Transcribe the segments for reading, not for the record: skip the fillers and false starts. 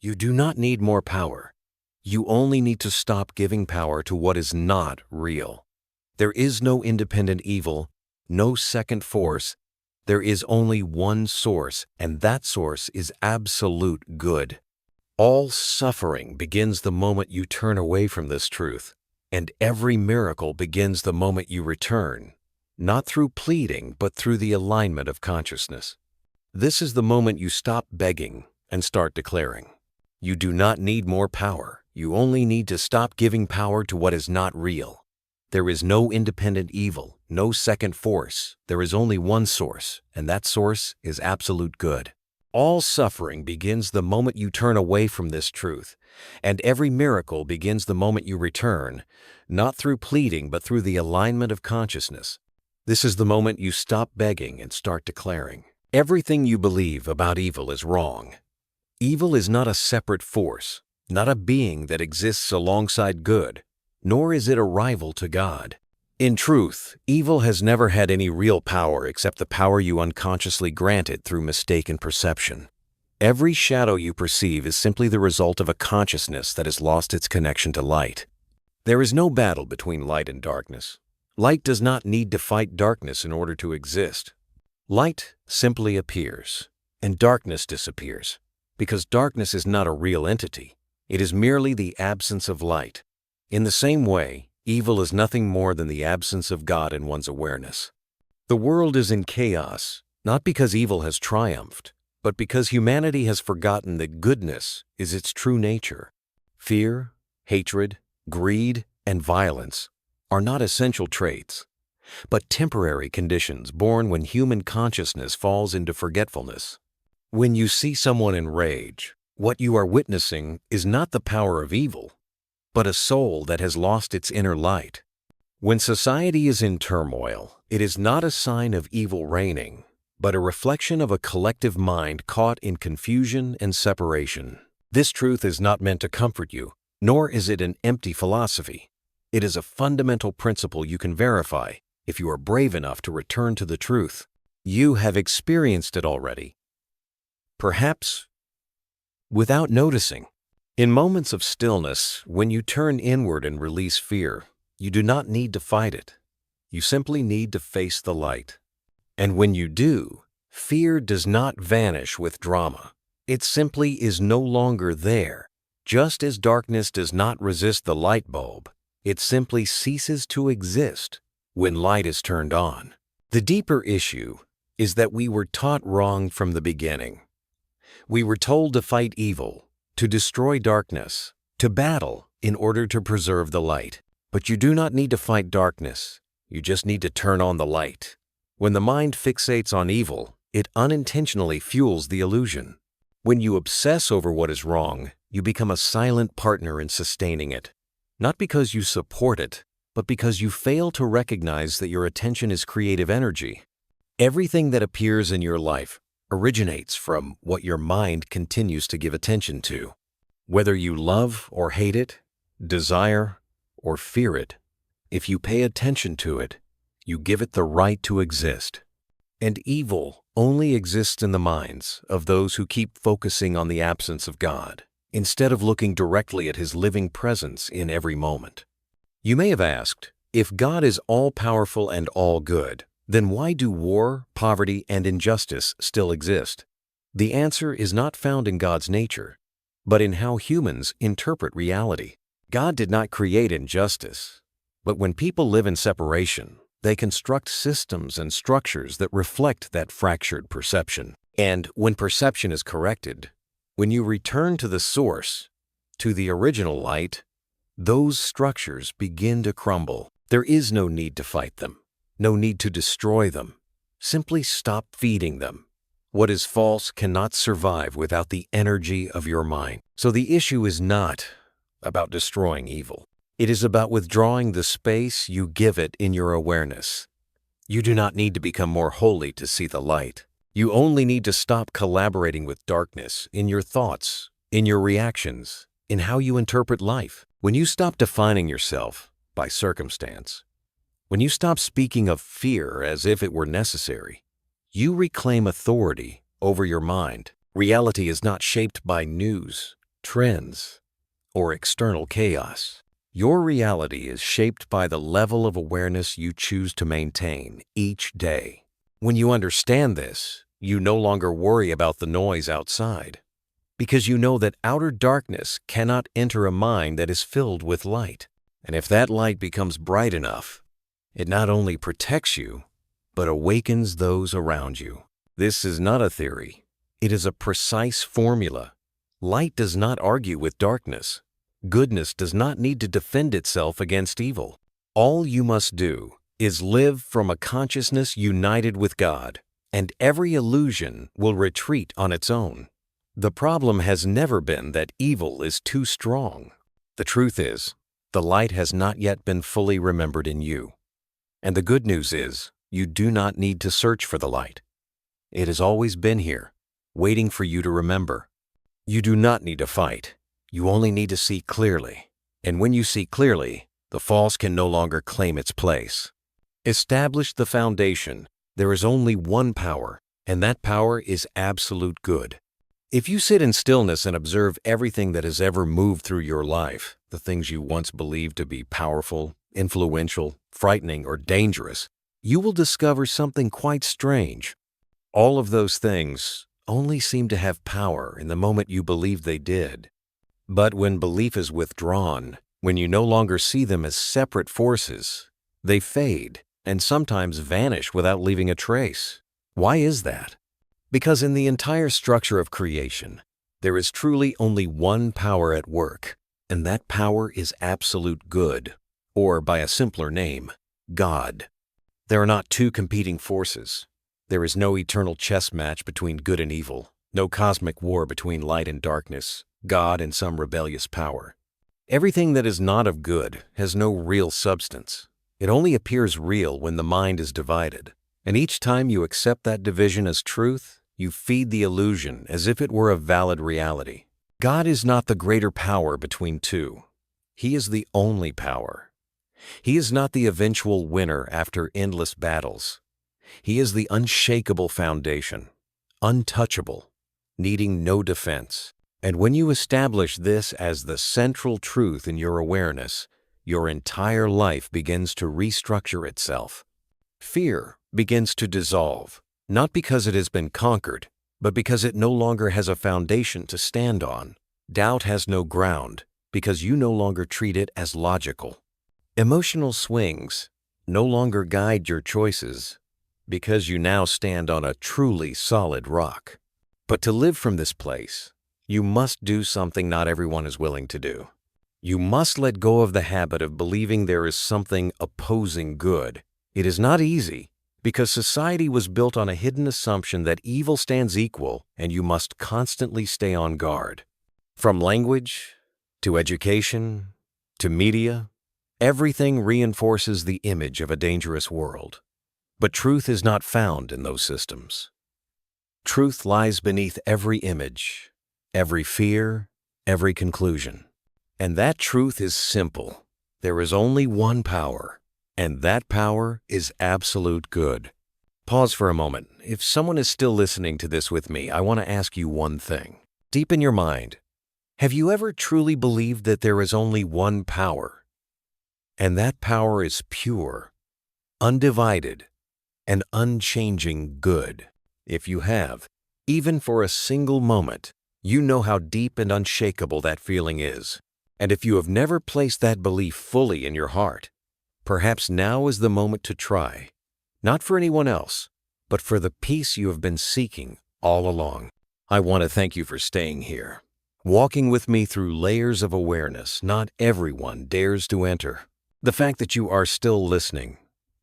You do not need more power. You only need to stop giving power to what is not real. There is no independent evil, no second force. There is only one source, and that source is absolute good. All suffering begins the moment you turn away from this truth, and every miracle begins the moment you return, not through pleading, but through the alignment of consciousness. This is the moment you stop begging and start declaring. You do not need more power. You only need to stop giving power to what is not real. There is no independent evil, no second force. There is only one source, and that source is absolute good. All suffering begins the moment you turn away from this truth, and every miracle begins the moment you return, not through pleading, but through the alignment of consciousness. This is the moment you stop begging and start declaring. Everything you believe about evil is wrong. Evil is not a separate force, not a being that exists alongside good, nor is it a rival to God. In truth, evil has never had any real power except the power you unconsciously granted through mistaken perception. Every shadow you perceive is simply the result of a consciousness that has lost its connection to light. There is no battle between light and darkness. Light does not need to fight darkness in order to exist. Light simply appears, and darkness disappears, because darkness is not a real entity. It is merely the absence of light. In the same way, evil is nothing more than the absence of God in one's awareness. The world is in chaos, not because evil has triumphed, but because humanity has forgotten that goodness is its true nature. Fear, hatred, greed, and violence are not essential traits, but temporary conditions born when human consciousness falls into forgetfulness. When you see someone in rage, what you are witnessing is not the power of evil, but a soul that has lost its inner light. When society is in turmoil, it is not a sign of evil reigning, but a reflection of a collective mind caught in confusion and separation. This truth is not meant to comfort you, nor is it an empty philosophy. It is a fundamental principle you can verify if you are brave enough to return to the truth. You have experienced it already, perhaps without noticing. In moments of stillness, when you turn inward and release fear, you do not need to fight it. You simply need to face the light. And when you do, fear does not vanish with drama. It simply is no longer there. Just as darkness does not resist the light bulb, it simply ceases to exist when light is turned on. The deeper issue is that we were taught wrong from the beginning. We were told to fight evil, to destroy darkness, to battle in order to preserve the light. But you do not need to fight darkness. You just need to turn on the light. When the mind fixates on evil, it unintentionally fuels the illusion. When you obsess over what is wrong, you become a silent partner in sustaining it. Not because you support it, but because you fail to recognize that your attention is creative energy. Everything that appears in your life originates from what your mind continues to give attention to. Whether you love or hate it, desire or fear it, if you pay attention to it, you give it the right to exist. And evil only exists in the minds of those who keep focusing on the absence of God, instead of looking directly at His living presence in every moment. You may have asked, if God is all-powerful and all-good, then why do war, poverty, and injustice still exist? The answer is not found in God's nature, but in how humans interpret reality. God did not create injustice, but when people live in separation, they construct systems and structures that reflect that fractured perception. And when perception is corrected, when you return to the source, to the original light, those structures begin to crumble. There is no need to fight them. No need to destroy them. Simply stop feeding them. What is false cannot survive without the energy of your mind. So the issue is not about destroying evil. It is about withdrawing the space you give it in your awareness. You do not need to become more holy to see the light. You only need to stop collaborating with darkness in your thoughts, in your reactions, in how you interpret life. When you stop defining yourself by circumstance, when you stop speaking of fear as if it were necessary, you reclaim authority over your mind. Reality is not shaped by news. trends, or external chaos. Your reality is shaped by the level of awareness you choose to maintain each day. When you understand this, you no longer worry about the noise outside, because you know that outer darkness cannot enter a mind that is filled with light. And if that light becomes bright enough, it not only protects you, but awakens those around you. This is not a theory. It is a precise formula. Light does not argue with darkness. Goodness does not need to defend itself against evil. All you must do is live from a consciousness united with God, and every illusion will retreat on its own. The problem has never been that evil is too strong. The truth is, the light has not yet been fully remembered in you. And the good news is, you do not need to search for the light. It has always been here, waiting for you to remember. You do not need to fight. You only need to see clearly. And when you see clearly, the false can no longer claim its place. Establish the foundation. There is only one power, and that power is absolute good. If you sit in stillness and observe everything that has ever moved through your life, the things you once believed to be powerful, influential, frightening, or dangerous, you will discover something quite strange. All of those things only seem to have power in the moment you believed they did. But when belief is withdrawn, when you no longer see them as separate forces, they fade and sometimes vanish without leaving a trace. Why is that? Because in the entire structure of creation, there is truly only one power at work, and that power is absolute good, or by a simpler name, God. There are not two competing forces. There is no eternal chess match between good and evil, no cosmic war between light and darkness, God and some rebellious power. Everything that is not of good has no real substance. It only appears real when the mind is divided, and each time you accept that division as truth, you feed the illusion as if it were a valid reality. God is not the greater power between two. He is the only power. He is not the eventual winner after endless battles. He is the unshakable foundation, untouchable, needing no defense. And when you establish this as the central truth in your awareness, your entire life begins to restructure itself. Fear begins to dissolve, not because it has been conquered, but because it no longer has a foundation to stand on. Doubt has no ground, because you no longer treat it as logical. Emotional swings no longer guide your choices, because you now stand on a truly solid rock. But to live from this place, you must do something not everyone is willing to do. You must let go of the habit of believing there is something opposing good. It is not easy, because society was built on a hidden assumption that evil stands equal and you must constantly stay on guard. From language, to education, to media, everything reinforces the image of a dangerous world. But truth is not found in those systems. Truth lies beneath every image, every fear, every conclusion. And that truth is simple. There is only one power, and that power is absolute good. Pause for a moment. If someone is still listening to this with me, I want to ask you one thing. Deep in your mind, have you ever truly believed that there is only one power? And that power is pure, undivided, and unchanging good. If you have, even for a single moment, you know how deep and unshakable that feeling is. And if you have never placed that belief fully in your heart, perhaps now is the moment to try, not for anyone else, but for the peace you have been seeking all along. I want to thank you for staying here, walking with me through layers of awareness not everyone dares to enter. The fact that you are still listening,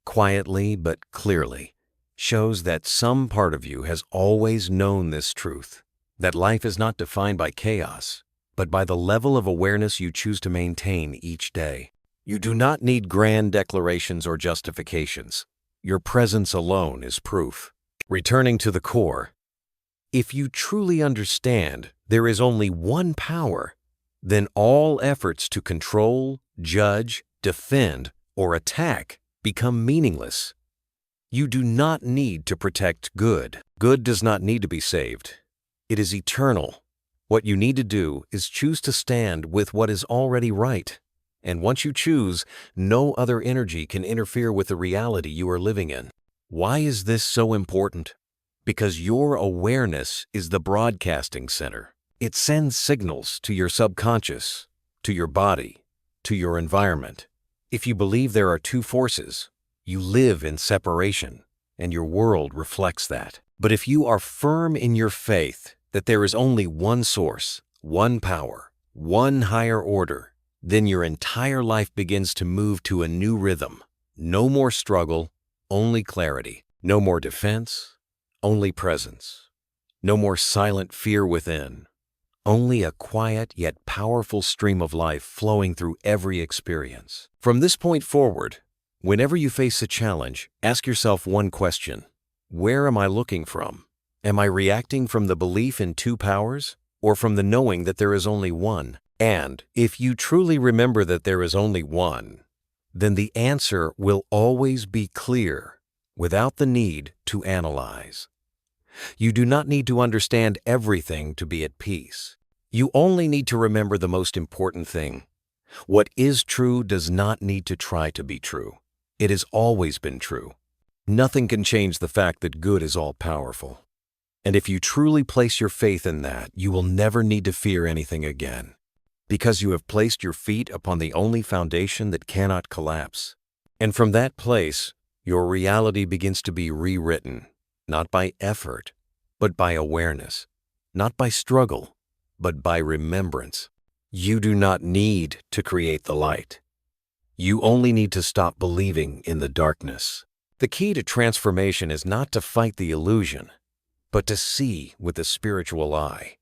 quietly but clearly, shows that some part of you has always known this truth, that life is not defined by chaos, but by the level of awareness you choose to maintain each day. You do not need grand declarations or justifications. Your presence alone is proof. Returning to the core, if you truly understand there is only one power, then all efforts to control, judge, defend, or attack become meaningless. You do not need to protect good. Good does not need to be saved. It is eternal, What you need to do is choose to stand with what is already right. And once you choose, no other energy can interfere with the reality you are living in. Why is this so important? Because your awareness is the broadcasting center. It sends signals to your subconscious, to your body, to your environment. If you believe there are two forces, you live in separation, and your world reflects that. But if you are firm in your faith that there is only one source, one power, one higher order, then your entire life begins to move to a new rhythm. No more struggle, only clarity. No more defense, only presence. No more silent fear within. Only a quiet yet powerful stream of life flowing through every experience. From this point forward, whenever you face a challenge, ask yourself one question. Where am I looking from? Am I reacting from the belief in two powers, or from the knowing that there is only one? And if you truly remember that there is only one, then the answer will always be clear, without the need to analyze. You do not need to understand everything to be at peace. You only need to remember the most important thing. What is true does not need to try to be true. It has always been true. Nothing can change the fact that good is all-powerful. And if you truly place your faith in that, you will never need to fear anything again, because you have placed your feet upon the only foundation that cannot collapse. And from that place, your reality begins to be rewritten, not by effort, but by awareness, not by struggle, but by remembrance. You do not need to create the light. You only need to stop believing in the darkness. The key to transformation is not to fight the illusion, but to see with the spiritual eye.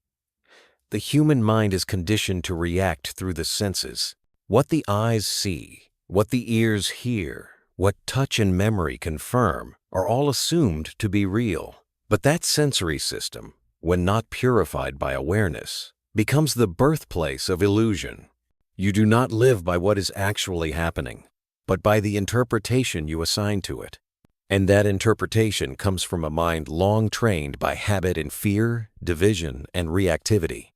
The human mind is conditioned to react through the senses. What the eyes see, what the ears hear, what touch and memory confirm are all assumed to be real. But that sensory system, when not purified by awareness, becomes the birthplace of illusion. You do not live by what is actually happening, but by the interpretation you assign to it. And that interpretation comes from a mind long trained by habit in fear, division, and reactivity.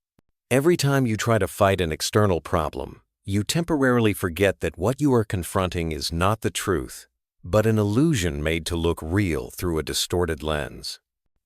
Every time you try to fight an external problem, you temporarily forget that what you are confronting is not the truth, but an illusion made to look real through a distorted lens.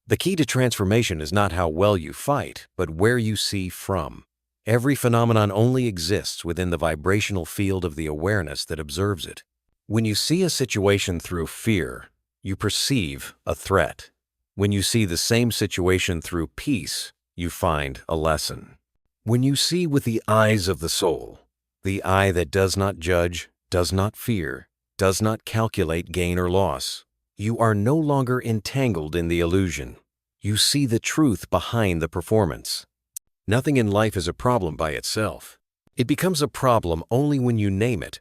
The key to transformation is not how well you fight, but where you see from. Every phenomenon only exists within the vibrational field of the awareness that observes it. When you see a situation through fear, you perceive a threat. When you see the same situation through peace, you find a lesson. When you see with the eyes of the soul, the eye that does not judge, does not fear, does not calculate gain or loss, you are no longer entangled in the illusion. You see the truth behind the performance. Nothing in life is a problem by itself. It becomes a problem only when you name it,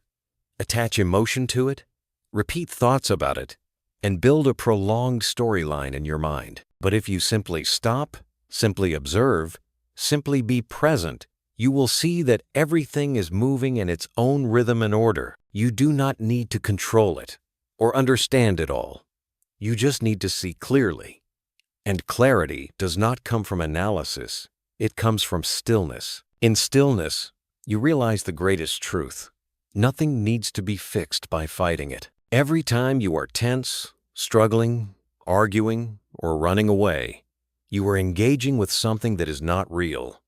attach emotion to it, repeat thoughts about it, and build a prolonged storyline in your mind. But if you simply stop, simply observe, simply be present, you will see that everything is moving in its own rhythm and order. You do not need to control it or understand it all. You just need to see clearly. And clarity does not come from analysis. It comes from stillness. In stillness, you realize the greatest truth. Nothing needs to be fixed by fighting it. Every time you are tense, struggling, arguing, or running away, you are engaging with something that is not real.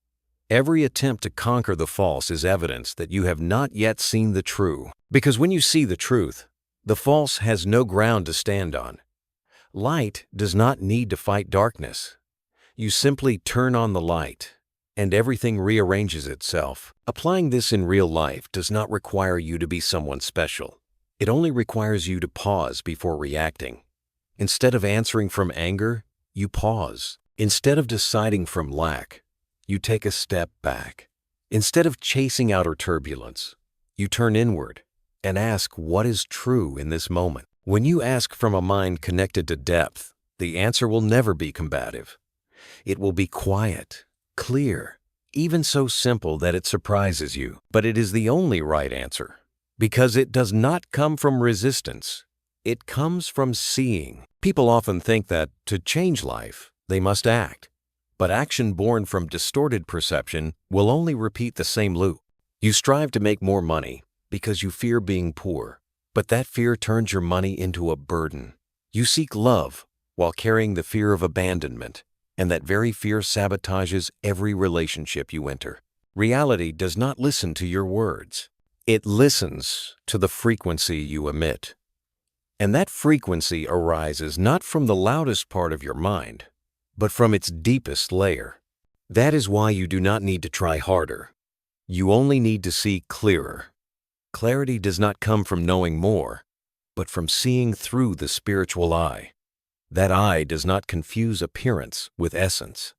Every attempt to conquer the false is evidence that you have not yet seen the true. Because when you see the truth, the false has no ground to stand on. Light does not need to fight darkness. You simply turn on the light, and everything rearranges itself. Applying this in real life does not require you to be someone special. It only requires you to pause before reacting. Instead of answering from anger, you pause. Instead of deciding from lack, you take a step back. Instead of chasing outer turbulence, you turn inward and ask what is true in this moment. When you ask from a mind connected to depth, the answer will never be combative. It will be quiet, clear, even so simple that it surprises you. But it is the only right answer, because it does not come from resistance. It comes from seeing. People often think that to change life, they must act. But action born from distorted perception will only repeat the same loop. You strive to make more money because you fear being poor, but that fear turns your money into a burden. You seek love while carrying the fear of abandonment, and that very fear sabotages every relationship you enter. Reality does not listen to your words. It listens to the frequency you emit. And that frequency arises not from the loudest part of your mind, but from its deepest layer. That is why you do not need to try harder. You only need to see clearer. Clarity does not come from knowing more, but from seeing through the spiritual eye. That eye does not confuse appearance with essence.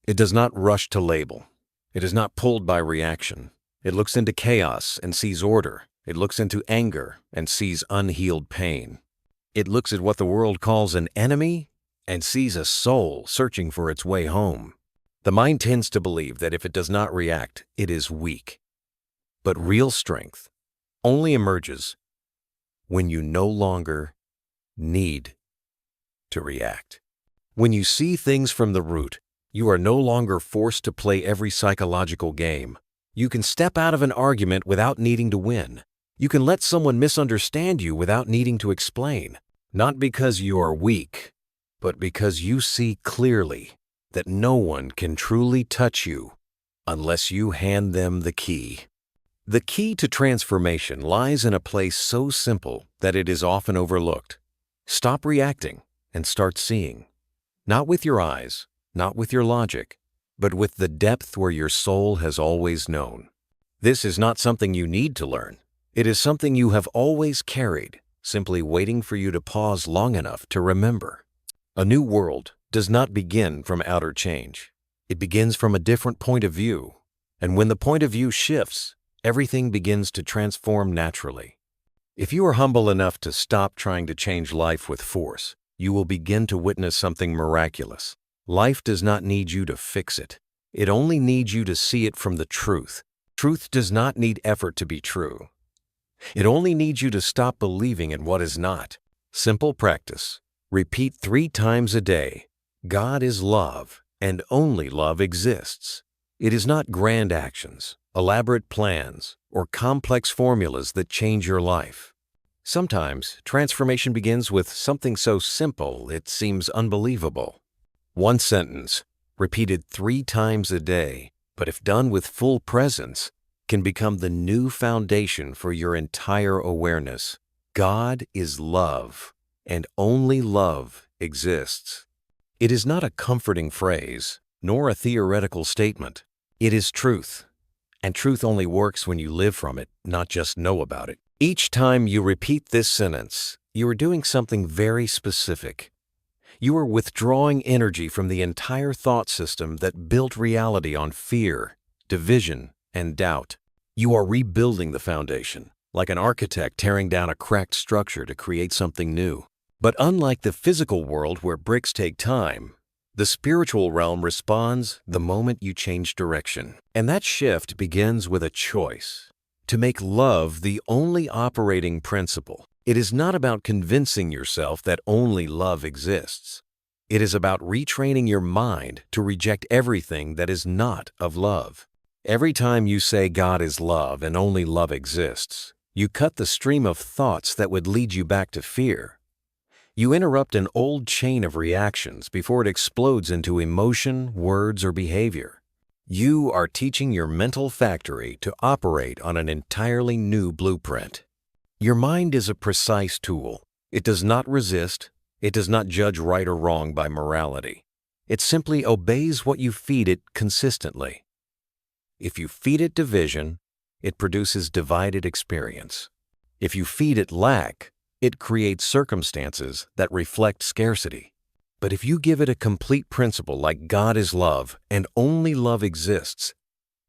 It does not rush to label. It is not pulled by reaction. It looks into chaos and sees order. It looks into anger and sees unhealed pain. It looks at what the world calls an enemy and sees a soul searching for its way home. The mind tends to believe that if it does not react, it is weak. But real strength only emerges when you no longer need to react. When you see things from the root, you are no longer forced to play every psychological game. You can step out of an argument without needing to win. You can let someone misunderstand you without needing to explain, not because you are weak, but because you see clearly that no one can truly touch you unless you hand them the key. The key to transformation lies in a place so simple that it is often overlooked. Stop reacting and start seeing. Not with your eyes, not with your logic, but with the depth where your soul has always known. This is not something you need to learn. It is something you have always carried, simply waiting for you to pause long enough to remember. A new world does not begin from outer change. It begins from a different point of view. And when the point of view shifts, everything begins to transform naturally. If you are humble enough to stop trying to change life with force, you will begin to witness something miraculous. Life does not need you to fix it. It only needs you to see it from the truth. Truth does not need effort to be true. It only needs you to stop believing in what is not. Simple practice. Repeat 3 times a day. God is love, and only love exists. It is not grand actions, elaborate plans, or complex formulas that change your life. Sometimes, transformation begins with something so simple it seems unbelievable. One sentence, repeated 3 times a day, but if done with full presence, can become the new foundation for your entire awareness. God is love, and only love exists. It is not a comforting phrase, nor a theoretical statement. It is truth, and truth only works when you live from it, not just know about it. Each time you repeat this sentence, you are doing something very specific. You are withdrawing energy from the entire thought system that built reality on fear, division, and doubt. You are rebuilding the foundation, like an architect tearing down a cracked structure to create something new. But unlike the physical world where bricks take time, the spiritual realm responds the moment you change direction. And that shift begins with a choice to make love the only operating principle. It is not about convincing yourself that only love exists. It is about retraining your mind to reject everything that is not of love. Every time you say God is love and only love exists, you cut the stream of thoughts that would lead you back to fear. You interrupt an old chain of reactions before it explodes into emotion, words, or behavior. You are teaching your mental factory to operate on an entirely new blueprint. Your mind is a precise tool. It does not resist. It does not judge right or wrong by morality. It simply obeys what you feed it consistently. If you feed it division, it produces divided experience. If you feed it lack, it creates circumstances that reflect scarcity. But if you give it a complete principle like God is love and only love exists,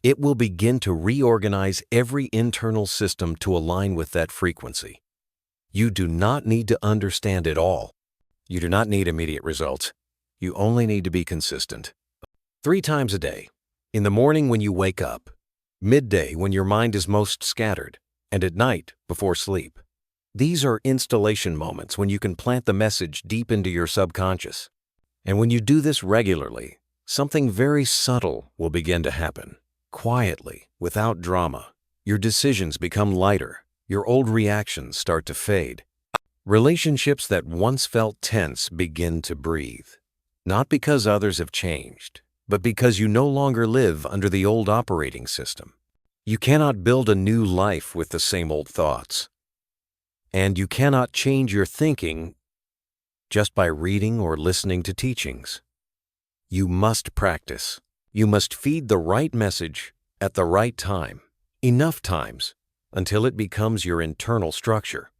it will begin to reorganize every internal system to align with that frequency. You do not need to understand it all. You do not need immediate results. You only need to be consistent. 3 times a day. In the morning when you wake up, midday when your mind is most scattered, and at night before sleep. These are installation moments when you can plant the message deep into your subconscious. And when you do this regularly, something very subtle will begin to happen. Quietly, without drama, your decisions become lighter. Your old reactions start to fade. Relationships that once felt tense begin to breathe. Not because others have changed, but because you no longer live under the old operating system. You cannot build a new life with the same old thoughts. And you cannot change your thinking just by reading or listening to teachings. You must practice. You must feed the right message at the right time, enough times, until it becomes your internal structure.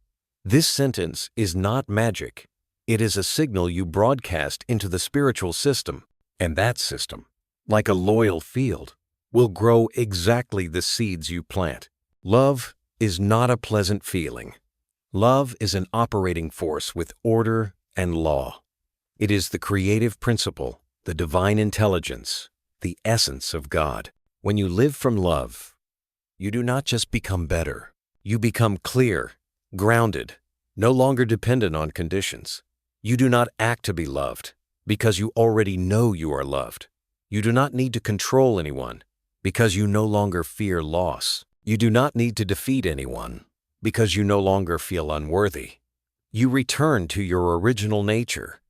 This sentence is not magic. It is a signal you broadcast into the spiritual system, and that system, like a loyal field, will grow exactly the seeds you plant. Love is not a pleasant feeling. Love is an operating force with order and law. It is the creative principle, the divine intelligence, the essence of God. When you live from love, you do not just become better. You become clear, grounded, no longer dependent on conditions. You do not act to be loved because you already know you are loved. You do not need to control anyone because you no longer fear loss. You do not need to defeat anyone because you no longer feel unworthy. You return to your original nature,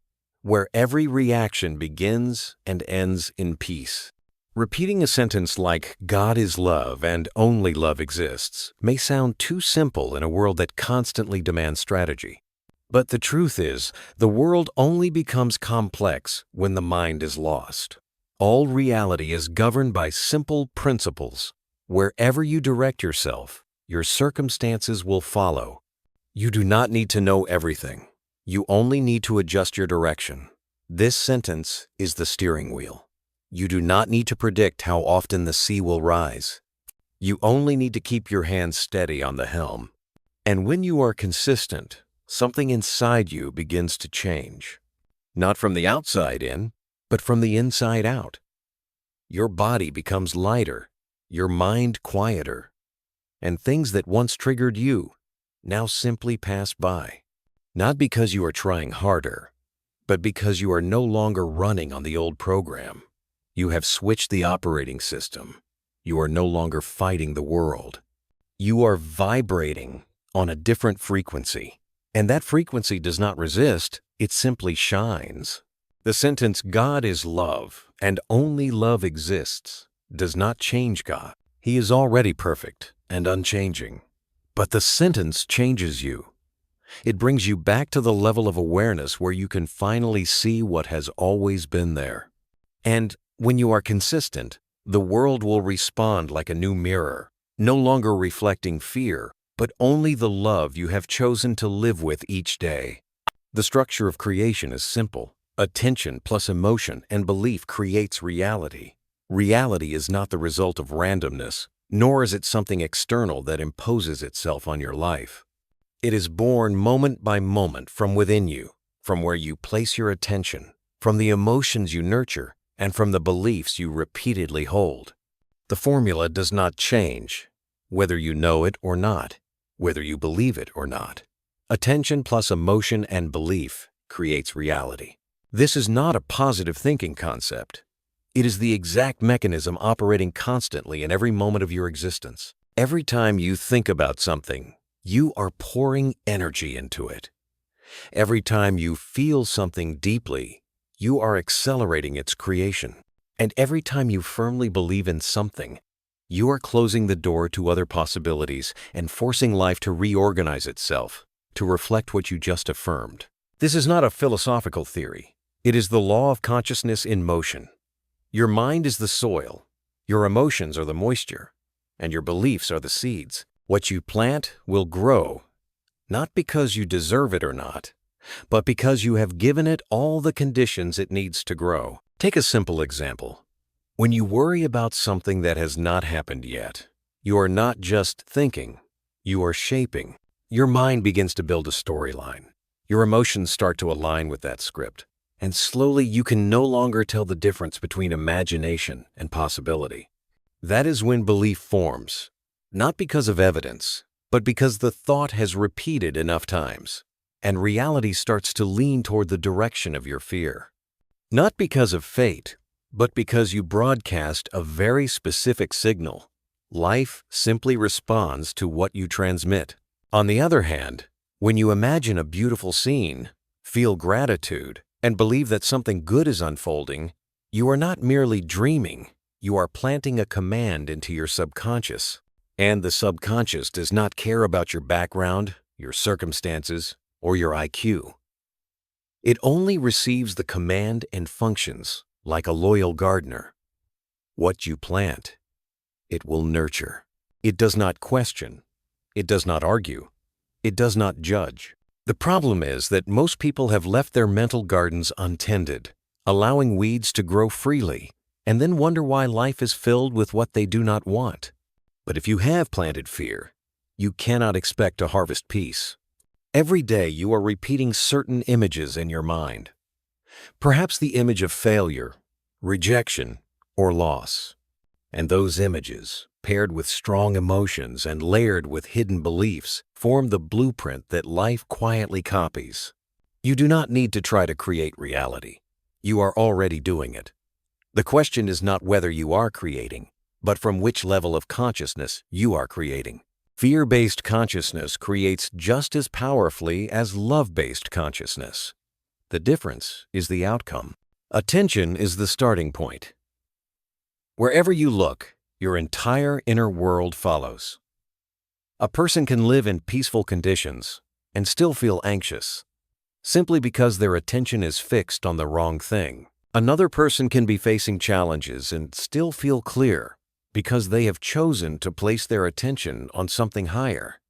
where every reaction begins and ends in peace. Repeating a sentence like, "God is love and only love exists," may sound too simple in a world that constantly demands strategy. But the truth is, the world only becomes complex when the mind is lost. All reality is governed by simple principles. Wherever you direct yourself, your circumstances will follow. You do not need to know everything. You only need to adjust your direction. This sentence is the steering wheel. You do not need to predict how often the sea will rise. You only need to keep your hands steady on the helm. And when you are consistent, something inside you begins to change. Not from the outside in, but from the inside out. Your body becomes lighter, your mind quieter, and things that once triggered you now simply pass by. Not because you are trying harder, but because you are no longer running on the old program. You have switched the operating system. You are no longer fighting the world. You are vibrating on a different frequency. And that frequency does not resist, it simply shines. The sentence, "God is love, and only love exists," does not change God. He is already perfect and unchanging. But the sentence changes you. It brings you back to the level of awareness where you can finally see what has always been there. And when you are consistent, the world will respond like a new mirror, no longer reflecting fear, but only the love you have chosen to live with each day. The structure of creation is simple. Attention plus emotion and belief creates reality. Reality is not the result of randomness, nor is it something external that imposes itself on your life. It is born moment by moment from within you, from where you place your attention, from the emotions you nurture, and from the beliefs you repeatedly hold. The formula does not change, whether you know it or not, whether you believe it or not. Attention plus emotion and belief creates reality. This is not a positive thinking concept. It is the exact mechanism operating constantly in every moment of your existence. Every time you think about something, you are pouring energy into it. Every time you feel something deeply, you are accelerating its creation. And every time you firmly believe in something, you are closing the door to other possibilities and forcing life to reorganize itself, to reflect what you just affirmed. This is not a philosophical theory. It is the law of consciousness in motion. Your mind is the soil, your emotions are the moisture, and your beliefs are the seeds. What you plant will grow, not because you deserve it or not, but because you have given it all the conditions it needs to grow. Take a simple example. When you worry about something that has not happened yet, you are not just thinking, you are shaping. Your mind begins to build a storyline. Your emotions start to align with that script. And slowly you can no longer tell the difference between imagination and possibility. That is when belief forms, not because of evidence, but because the thought has repeated enough times, and reality starts to lean toward the direction of your fear. Not because of fate, but because you broadcast a very specific signal. Life simply responds to what you transmit. On the other hand, when you imagine a beautiful scene, feel gratitude, and believe that something good is unfolding, you are not merely dreaming, you are planting a command into your subconscious. And the subconscious does not care about your background, your circumstances, or your IQ. It only receives the command and functions like a loyal gardener. What you plant, it will nurture. It does not question. It does not argue. It does not judge. The problem is that most people have left their mental gardens untended, allowing weeds to grow freely, and then wonder why life is filled with what they do not want. But if you have planted fear, you cannot expect to harvest peace. Every day you are repeating certain images in your mind. Perhaps the image of failure, rejection, or loss. And those images, paired with strong emotions and layered with hidden beliefs, form the blueprint that life quietly copies. You do not need to try to create reality. You are already doing it. The question is not whether you are creating, but from which level of consciousness you are creating. Fear-based consciousness creates just as powerfully as love-based consciousness. The difference is the outcome. Attention is the starting point. Wherever you look, your entire inner world follows. A person can live in peaceful conditions and still feel anxious, simply because their attention is fixed on the wrong thing. Another person can be facing challenges and still feel clear, because they have chosen to place their attention on something higher.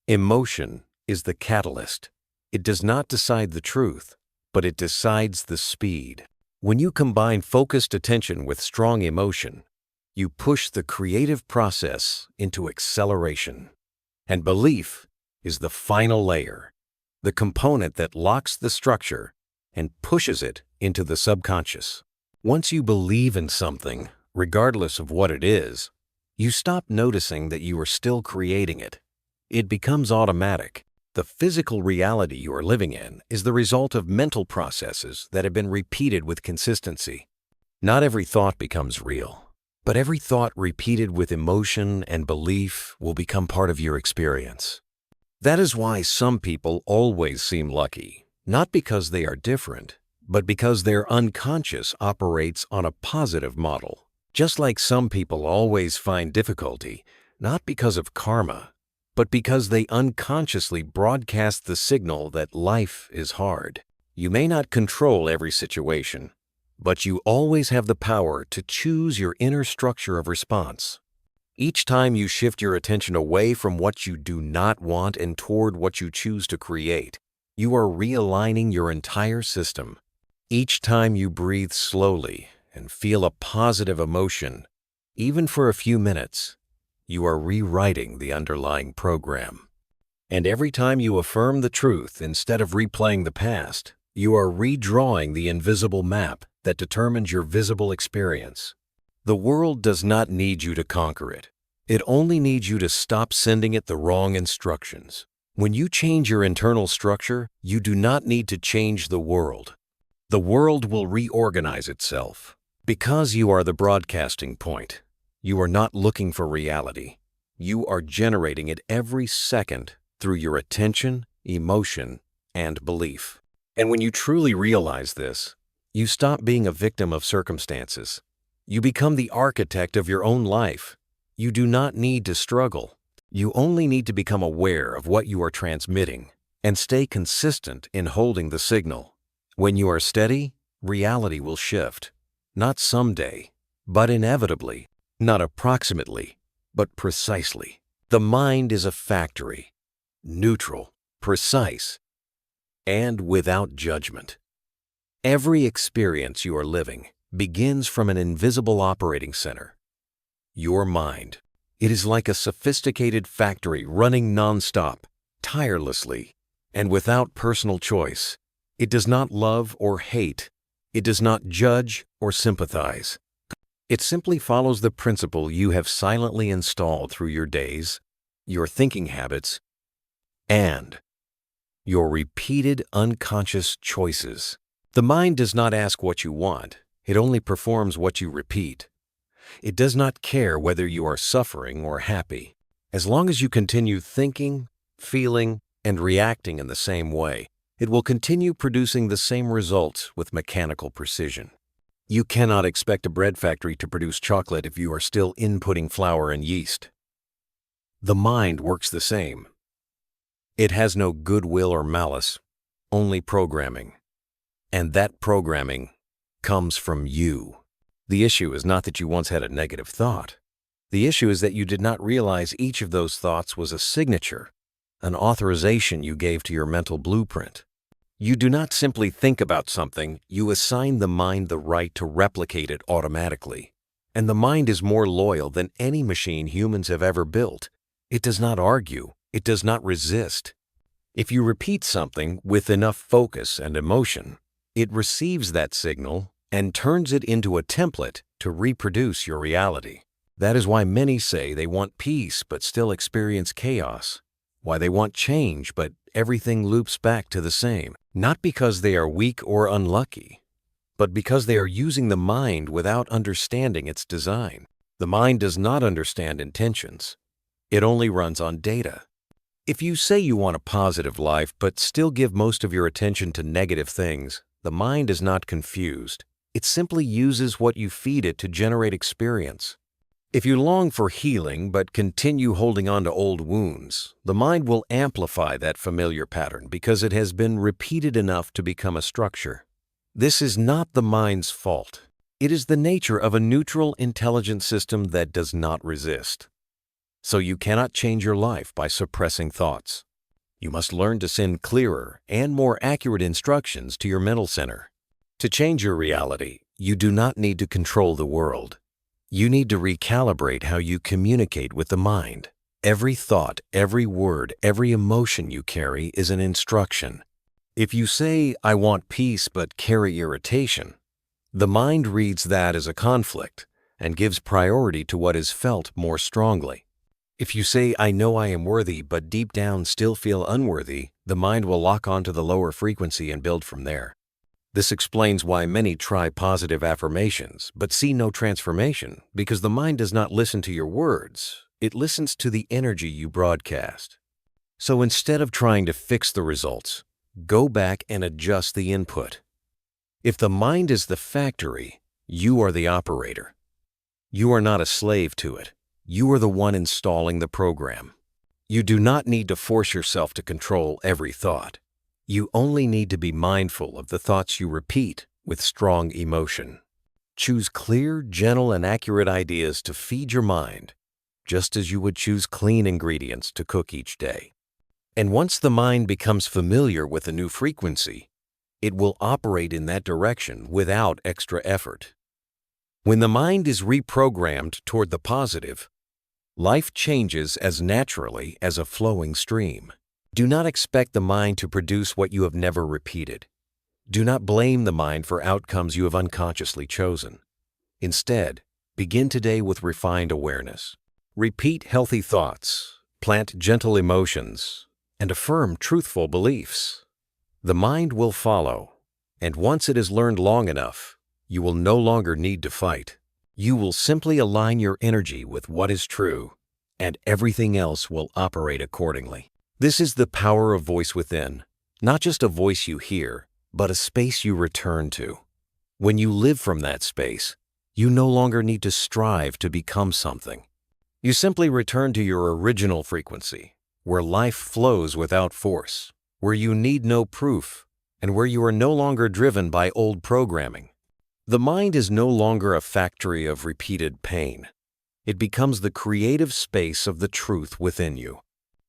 Emotion is the catalyst. It does not decide the truth, but it decides the speed. When you combine focused attention with strong emotion, you push the creative process into acceleration. And belief is the final layer, the component that locks the structure and pushes it into the subconscious. Once you believe in something, regardless of what it is, you stop noticing that you are still creating it. It becomes automatic. The physical reality you are living in is the result of mental processes that have been repeated with consistency. Not every thought becomes real, but every thought repeated with emotion and belief will become part of your experience. That is why some people always seem lucky, not because they are different, but because their unconscious operates on a positive model. Just like some people always find difficulty, not because of karma, but because they unconsciously broadcast the signal that life is hard. You may not control every situation, but you always have the power to choose your inner structure of response. Each time you shift your attention away from what you do not want and toward what you choose to create, you are realigning your entire system. Each time you breathe slowly and feel a positive emotion, even for a few minutes, you are rewriting the underlying program. And every time you affirm the truth instead of replaying the past, you are redrawing the invisible map that determines your visible experience. The world does not need you to conquer it. It only needs you to stop sending it the wrong instructions. When you change your internal structure, you do not need to change the world. The world will reorganize itself. Because you are the broadcasting point, you are not looking for reality. You are generating it every second through your attention, emotion, and belief. And when you truly realize this, you stop being a victim of circumstances. You become the architect of your own life. You do not need to struggle. You only need to become aware of what you are transmitting and stay consistent in holding the signal. When you are steady, reality will shift. Not someday, but inevitably. Not approximately, but precisely. The mind is a factory, neutral, precise, and without judgment. Every experience you are living begins from an invisible operating center, your mind. It is like a sophisticated factory running nonstop, tirelessly, and without personal choice. It does not love or hate. It does not judge or sympathize. It simply follows the principle you have silently installed through your days, your thinking habits, and your repeated unconscious choices. The mind does not ask what you want. It only performs what you repeat. It does not care whether you are suffering or happy. As long as you continue thinking, feeling, and reacting in the same way, it will continue producing the same results with mechanical precision. You cannot expect a bread factory to produce chocolate if you are still inputting flour and yeast. The mind works the same. It has no goodwill or malice, only programming. And that programming comes from you. The issue is not that you once had a negative thought. The issue is that you did not realize each of those thoughts was a signature, an authorization you gave to your mental blueprint. You do not simply think about something, you assign the mind the right to replicate it automatically. And the mind is more loyal than any machine humans have ever built. It does not argue, it does not resist. If you repeat something with enough focus and emotion, it receives that signal and turns it into a template to reproduce your reality. That is why many say they want peace but still experience chaos. Why they want change but everything loops back to the same. Not because they are weak or unlucky, but because they are using the mind without understanding its design. The mind does not understand intentions. It only runs on data. If you say you want a positive life but still give most of your attention to negative things, the mind is not confused. It simply uses what you feed it to generate experience. If you long for healing but continue holding on to old wounds, the mind will amplify that familiar pattern because it has been repeated enough to become a structure. This is not the mind's fault. It is the nature of a neutral, intelligent system that does not resist. So you cannot change your life by suppressing thoughts. You must learn to send clearer and more accurate instructions to your mental center. To change your reality, you do not need to control the world. You need to recalibrate how you communicate with the mind. Every thought, every word, every emotion you carry is an instruction. If you say, "I want peace but carry irritation," the mind reads that as a conflict and gives priority to what is felt more strongly. If you say, "I know I am worthy but deep down still feel unworthy," the mind will lock onto the lower frequency and build from there. This explains why many try positive affirmations but see no transformation, because the mind does not listen to your words. It listens to the energy you broadcast. So instead of trying to fix the results, go back and adjust the input. If the mind is the factory, you are the operator. You are not a slave to it. You are the one installing the program. You do not need to force yourself to control every thought. You only need to be mindful of the thoughts you repeat with strong emotion. Choose clear, gentle, and accurate ideas to feed your mind, just as you would choose clean ingredients to cook each day. And once the mind becomes familiar with a new frequency, it will operate in that direction without extra effort. When the mind is reprogrammed toward the positive, life changes as naturally as a flowing stream. Do not expect the mind to produce what you have never repeated. Do not blame the mind for outcomes you have unconsciously chosen. Instead, begin today with refined awareness. Repeat healthy thoughts, plant gentle emotions, and affirm truthful beliefs. The mind will follow, and once it has learned long enough, you will no longer need to fight. You will simply align your energy with what is true, and everything else will operate accordingly. This is the power of voice within, not just a voice you hear, but a space you return to. When you live from that space, you no longer need to strive to become something. You simply return to your original frequency, where life flows without force, where you need no proof, and where you are no longer driven by old programming. The mind is no longer a factory of repeated pain. It becomes the creative space of the truth within you.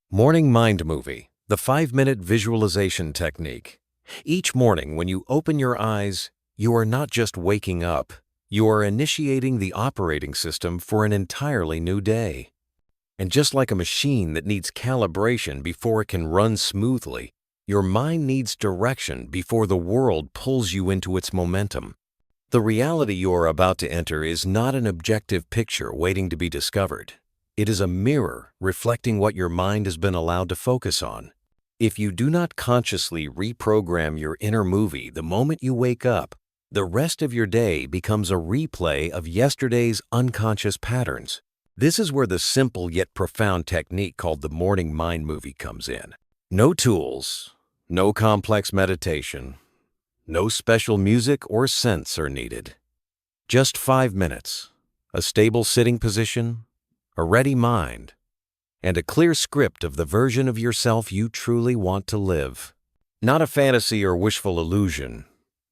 Morning Mind Movie, the 5-minute visualization technique. Each morning when you open your eyes, you are not just waking up, you are initiating the operating system for an entirely new day. And just like a machine that needs calibration before it can run smoothly, your mind needs direction before the world pulls you into its momentum. The reality you are about to enter is not an objective picture waiting to be discovered. It is a mirror reflecting what your mind has been allowed to focus on. If you do not consciously reprogram your inner movie the moment you wake up, The rest of your day becomes a replay of yesterday's unconscious patterns. This is where the simple yet profound technique called the morning mind movie comes in. No tools, no complex meditation, no special music or scents are needed. Just 5 minutes, a stable sitting position, a ready mind, and a clear script of the version of yourself you truly want to live. Not a fantasy or wishful illusion,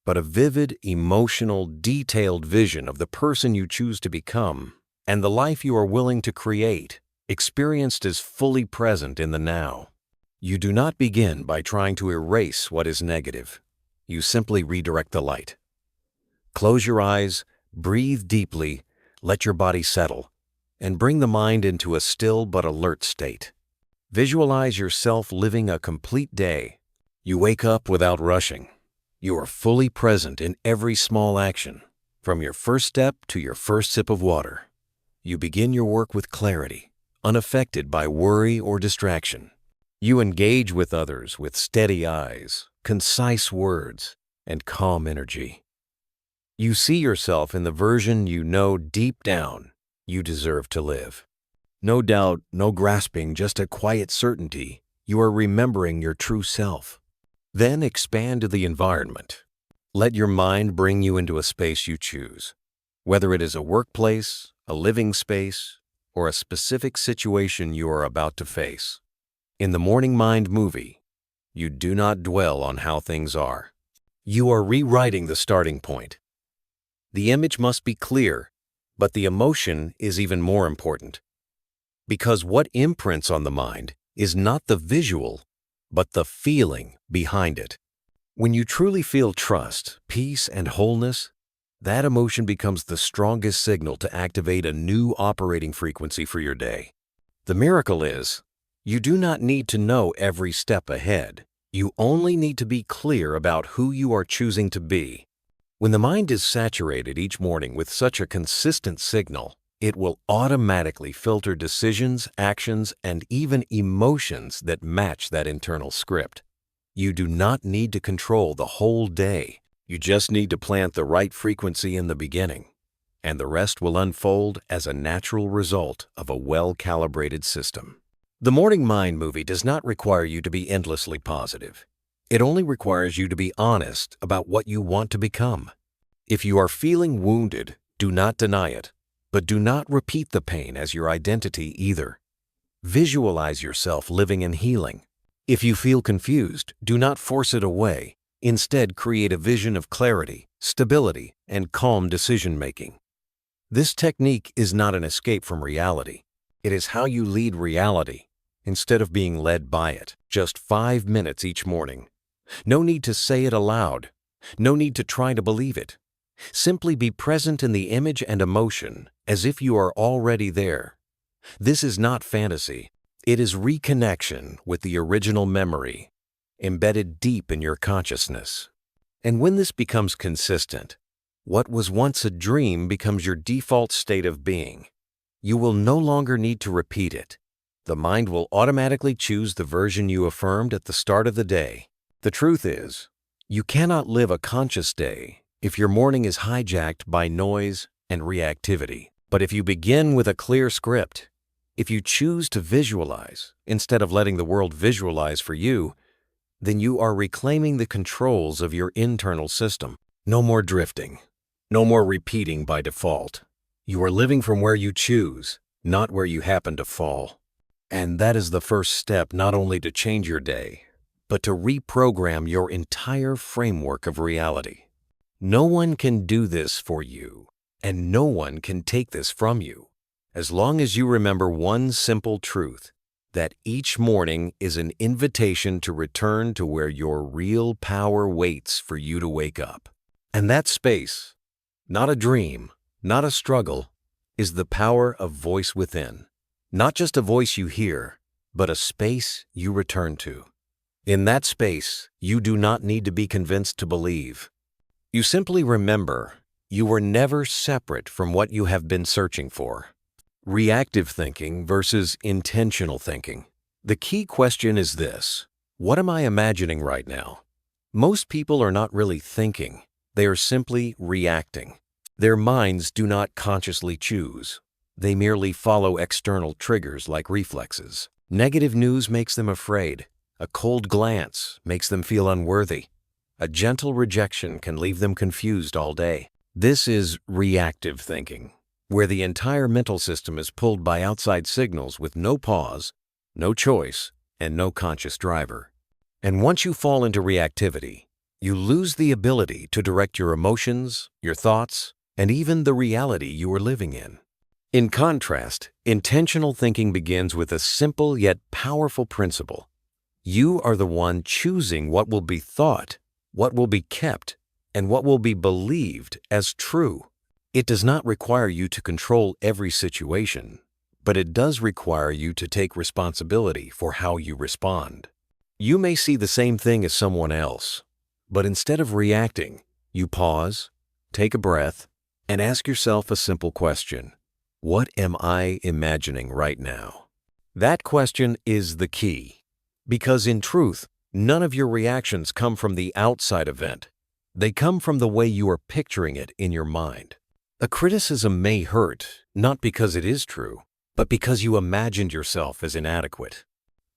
but a vivid, emotional, detailed vision of the person you choose to become and the life you are willing to create, experienced as fully present in the now. You do not begin by trying to erase what is negative. You simply redirect the light. Close your eyes, breathe deeply, let your body settle, and bring the mind into a still but alert state. Visualize yourself living a complete day. You wake up without rushing. You are fully present in every small action, from your first step to your first sip of water. You begin your work with clarity, unaffected by worry or distraction. You engage with others with steady eyes, concise words, and calm energy. You see yourself in the version you know deep down you deserve to live. No doubt, no grasping, just a quiet certainty you are remembering your true self. Then expand to the environment. Let your mind bring you into a space you choose, whether it is a workplace, a living space, or a specific situation you are about to face. In the morning mind movie, you do not dwell on how things are. You are rewriting the starting point. The image must be clear, but the emotion is even more important. Because what imprints on the mind is not the visual, but the feeling behind it. When you truly feel trust, peace, and wholeness, that emotion becomes the strongest signal to activate a new operating frequency for your day. The miracle is, you do not need to know every step ahead. You only need to be clear about who you are choosing to be. When the mind is saturated each morning with such a consistent signal, it will automatically filter decisions, actions, and even emotions that match that internal script. You do not need to control the whole day. You just need to plant the right frequency in the beginning, and the rest will unfold as a natural result of a well-calibrated system. The morning mind movie does not require you to be endlessly positive. It only requires you to be honest about what you want to become. If you are feeling wounded, do not deny it. But do not repeat the pain as your identity either. Visualize yourself living in healing. If you feel confused, do not force it away. Instead, create a vision of clarity, stability, and calm decision-making. This technique is not an escape from reality. It is how you lead reality instead of being led by it. Just 5 minutes each morning. No need to say it aloud. No need to try to believe it. Simply be present in the image and emotion as if you are already there. This is not fantasy. It is reconnection with the original memory, embedded deep in your consciousness. And when this becomes consistent, what was once a dream becomes your default state of being. You will no longer need to repeat it. The mind will automatically choose the version you affirmed at the start of the day. The truth is, you cannot live a conscious day if your morning is hijacked by noise and reactivity. But if you begin with a clear script, if you choose to visualize instead of letting the world visualize for you, then you are reclaiming the controls of your internal system. No more drifting. No more repeating by default. You are living from where you choose, not where you happen to fall. And that is the first step not only to change your day, but to reprogram your entire framework of reality. No one can do this for you, and no one can take this from you, as long as you remember one simple truth, that each morning is an invitation to return to where your real power waits for you to wake up. And that space, not a dream, not a struggle, is the power of voice within. Not just a voice you hear, but a space you return to. In that space, you do not need to be convinced to believe. You simply remember you were never separate from what you have been searching for. Reactive thinking versus intentional thinking. The key question is this: what am I imagining right now? Most people are not really thinking. They are simply reacting. Their minds do not consciously choose. They merely follow external triggers like reflexes. Negative news makes them afraid. A cold glance makes them feel unworthy. A gentle rejection can leave them confused all day. This is reactive thinking, where the entire mental system is pulled by outside signals with no pause, no choice, and no conscious driver. And once you fall into reactivity, you lose the ability to direct your emotions, your thoughts, and even the reality you are living in. In contrast, intentional thinking begins with a simple yet powerful principle. You are the one choosing what will be thought, what will be kept, and what will be believed as true. It does not require you to control every situation, but it does require you to take responsibility for how you respond. You may see the same thing as someone else, but instead of reacting, you pause, take a breath, and ask yourself a simple question. What am I imagining right now? That question is the key, because in truth, none of your reactions come from the outside event. They come from the way you are picturing it in your mind. A criticism may hurt, not because it is true, but because you imagined yourself as inadequate.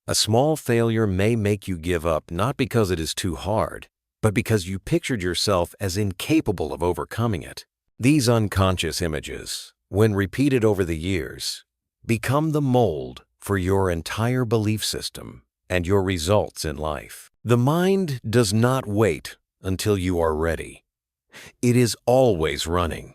A small failure may make you give up not because it is too hard, but because you pictured yourself as incapable of overcoming it. These unconscious images, when repeated over the years, become the mold for your entire belief system and your results in life. The mind does not wait until you are ready. It is always running.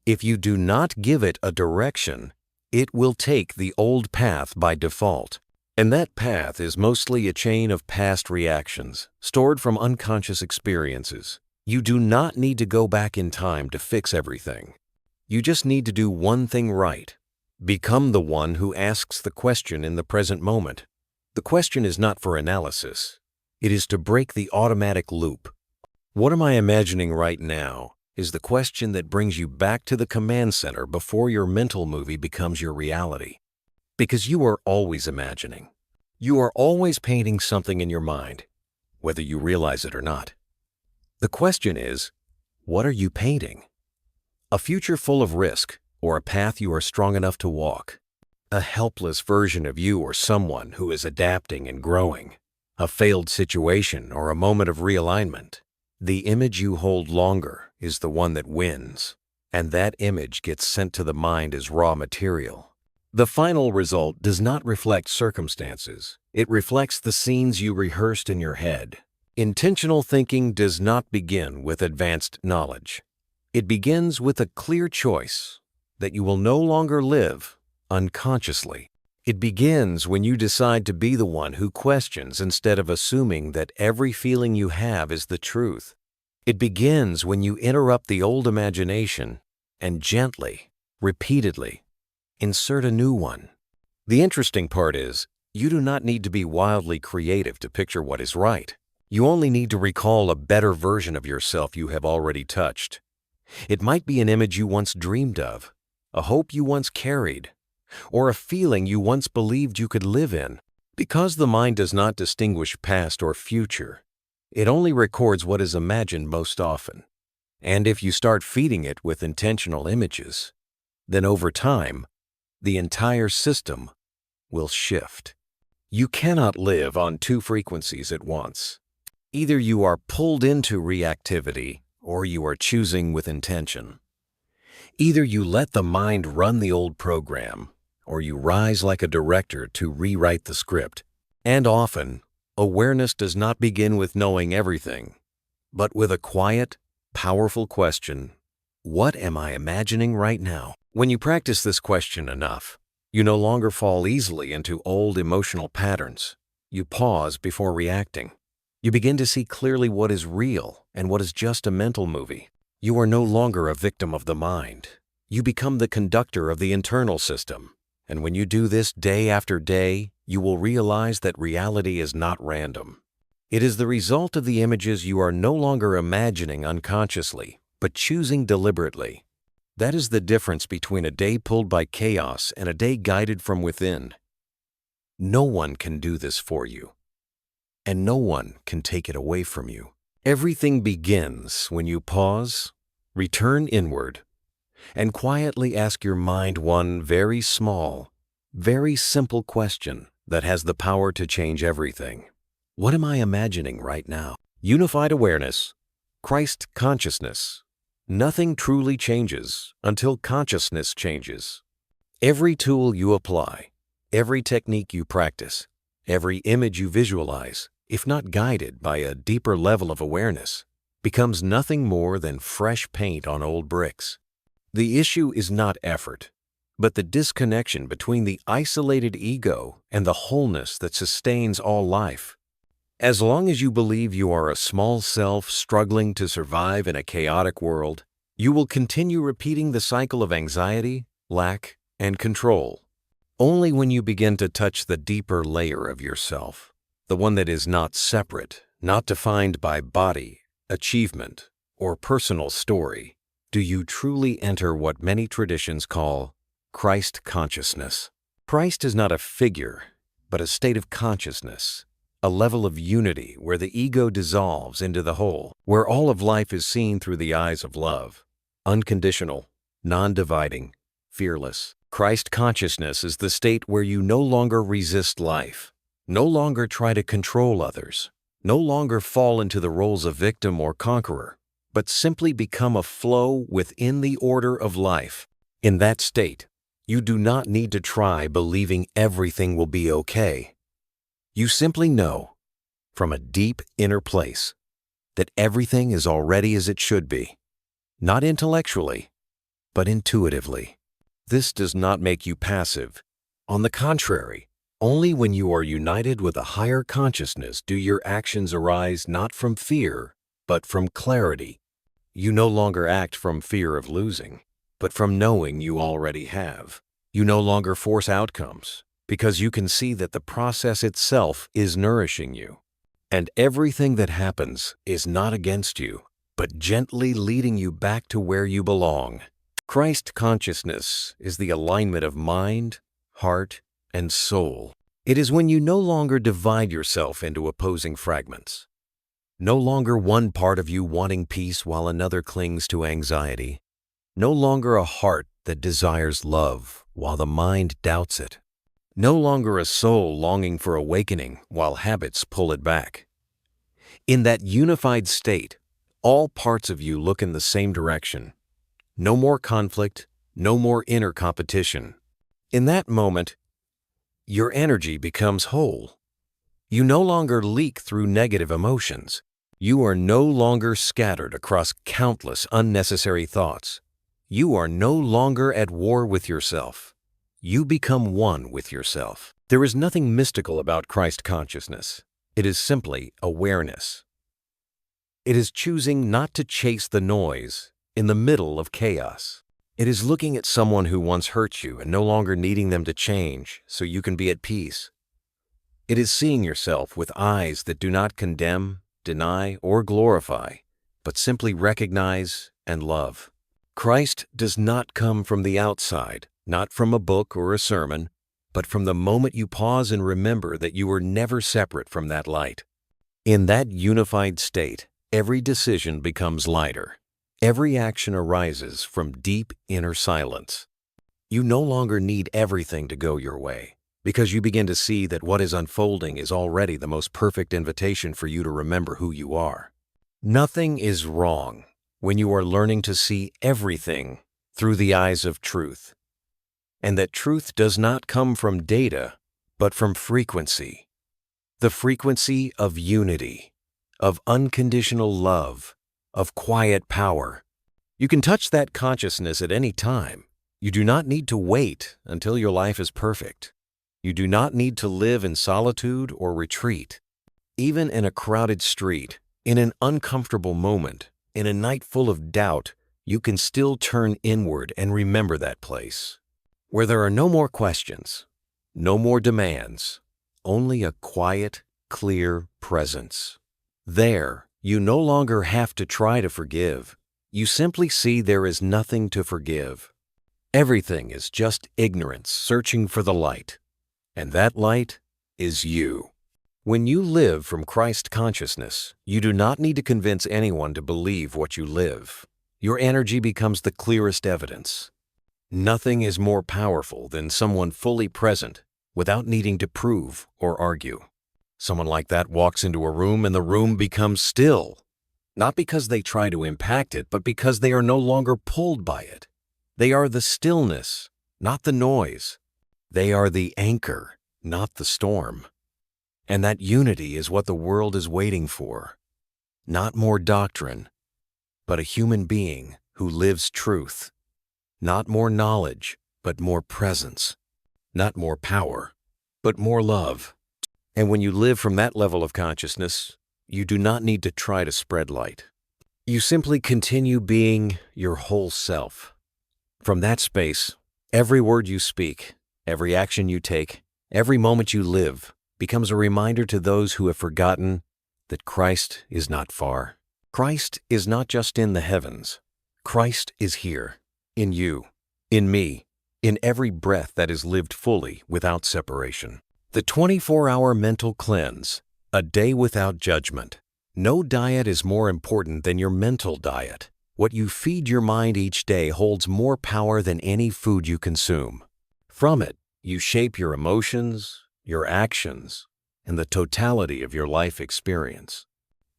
If you do not give it a direction, it will take the old path by default. And that path is mostly a chain of past reactions stored from unconscious experiences. You do not need to go back in time to fix everything. You just need to do one thing right. Become the one who asks the question in the present moment. The question is not for analysis. It is to break the automatic loop. What am I imagining right now is the question that brings you back to the command center before your mental movie becomes your reality. Because you are always imagining. You are always painting something in your mind, whether you realize it or not. The question is, what are you painting? A future full of risk, or a path you are strong enough to walk? A helpless version of you or someone who is adapting and growing? A failed situation or a moment of realignment? The image you hold longer is the one that wins, and that image gets sent to the mind as raw material. The final result does not reflect circumstances. It reflects the scenes you rehearsed in your head. Intentional thinking does not begin with advanced knowledge. It begins with a clear choice that you will no longer live unconsciously. It begins when you decide to be the one who questions instead of assuming that every feeling you have is the truth. It begins when you interrupt the old imagination and gently, repeatedly, insert a new one. The interesting part is, you do not need to be wildly creative to picture what is right. You only need to recall a better version of yourself you have already touched. It might be an image you once dreamed of, a hope you once carried, or a feeling you once believed you could live in. Because the mind does not distinguish past or future, it only records what is imagined most often. And if you start feeding it with intentional images, then over time, the entire system will shift. You cannot live on two frequencies at once. Either you are pulled into reactivity or you are choosing with intention. Either you let the mind run the old program or you rise like a director to rewrite the script. And often, awareness does not begin with knowing everything, but with a quiet, powerful question, what am I imagining right now? When you practice this question enough, you no longer fall easily into old emotional patterns. You pause before reacting. You begin to see clearly what is real and what is just a mental movie. You are no longer a victim of the mind. You become the conductor of the internal system. And when you do this day after day, you will realize that reality is not random. It is the result of the images you are no longer imagining unconsciously, but choosing deliberately. That is the difference between a day pulled by chaos and a day guided from within. No one can do this for you, and no one can take it away from you. Everything begins when you pause, return inward, and quietly ask your mind one very small, very simple question that has the power to change everything. What am I imagining right now? Unified awareness, Christ consciousness. Nothing truly changes until consciousness changes. Every tool you apply, every technique you practice, every image you visualize, if not guided by a deeper level of awareness, becomes nothing more than fresh paint on old bricks. The issue is not effort, but the disconnection between the isolated ego and the wholeness that sustains all life. As long as you believe you are a small self struggling to survive in a chaotic world, you will continue repeating the cycle of anxiety, lack, and control. Only when you begin to touch the deeper layer of yourself, the one that is not separate, not defined by body, achievement, or personal story, do you truly enter what many traditions call Christ consciousness. Christ is not a figure, but a state of consciousness, a level of unity where the ego dissolves into the whole, where all of life is seen through the eyes of love, unconditional, non-dividing, fearless. Christ consciousness is the state where you no longer resist life, no longer try to control others, no longer fall into the roles of victim or conqueror, but simply become a flow within the order of life. In that state, you do not need to try believing everything will be okay. You simply know, from a deep inner place, that everything is already as it should be, not intellectually, but intuitively. This does not make you passive. On the contrary, only when you are united with a higher consciousness do your actions arise not from fear, but from clarity. You no longer act from fear of losing, but from knowing you already have. You no longer force outcomes, because you can see that the process itself is nourishing you. And everything that happens is not against you, but gently leading you back to where you belong. Christ consciousness is the alignment of mind, heart, and soul. It is when you no longer divide yourself into opposing fragments. No longer one part of you wanting peace while another clings to anxiety. No longer a heart that desires love while the mind doubts it. No longer a soul longing for awakening while habits pull it back. In that unified state, all parts of you look in the same direction. No more conflict, no more inner competition. In that moment, your energy becomes whole. You no longer leak through negative emotions. You are no longer scattered across countless unnecessary thoughts. You are no longer at war with yourself. You become one with yourself. There is nothing mystical about Christ consciousness. It is simply awareness. It is choosing not to chase the noise in the middle of chaos. It is looking at someone who once hurt you and no longer needing them to change so you can be at peace. It is seeing yourself with eyes that do not condemn, deny, or glorify, but simply recognize and love. Christ does not come from the outside, not from a book or a sermon, but from the moment you pause and remember that you were never separate from that light. In that unified state, every decision becomes lighter. Every action arises from deep inner silence. You no longer need everything to go your way, because you begin to see that what is unfolding is already the most perfect invitation for you to remember who you are. Nothing is wrong when you are learning to see everything through the eyes of truth, and that truth does not come from data, but from frequency. The frequency of unity, of unconditional love, of quiet power. You can touch that consciousness at any time. You do not need to wait until your life is perfect. You do not need to live in solitude or retreat. Even in a crowded street, in an uncomfortable moment, in a night full of doubt, you can still turn inward and remember that place, where there are no more questions, no more demands, only a quiet, clear presence. There, you no longer have to try to forgive. You simply see there is nothing to forgive. Everything is just ignorance searching for the light, and that light is you. When you live from Christ consciousness, you do not need to convince anyone to believe what you live. Your energy becomes the clearest evidence. Nothing is more powerful than someone fully present without needing to prove or argue. Someone like that walks into a room and the room becomes still, not because they try to impact it, but because they are no longer pulled by it. They are the stillness, not the noise. They are the anchor, not the storm. And that unity is what the world is waiting for. Not more doctrine, but a human being who lives truth. Not more knowledge, but more presence. Not more power, but more love. And when you live from that level of consciousness, you do not need to try to spread light. You simply continue being your whole self. From that space, every word you speak, every action you take, every moment you live becomes a reminder to those who have forgotten that Christ is not far. Christ is not just in the heavens. Christ is here, in you, in me, in every breath that is lived fully without separation. The 24-hour mental cleanse, a day without judgment. No diet is more important than your mental diet. What you feed your mind each day holds more power than any food you consume. From it, you shape your emotions, your actions, and the totality of your life experience.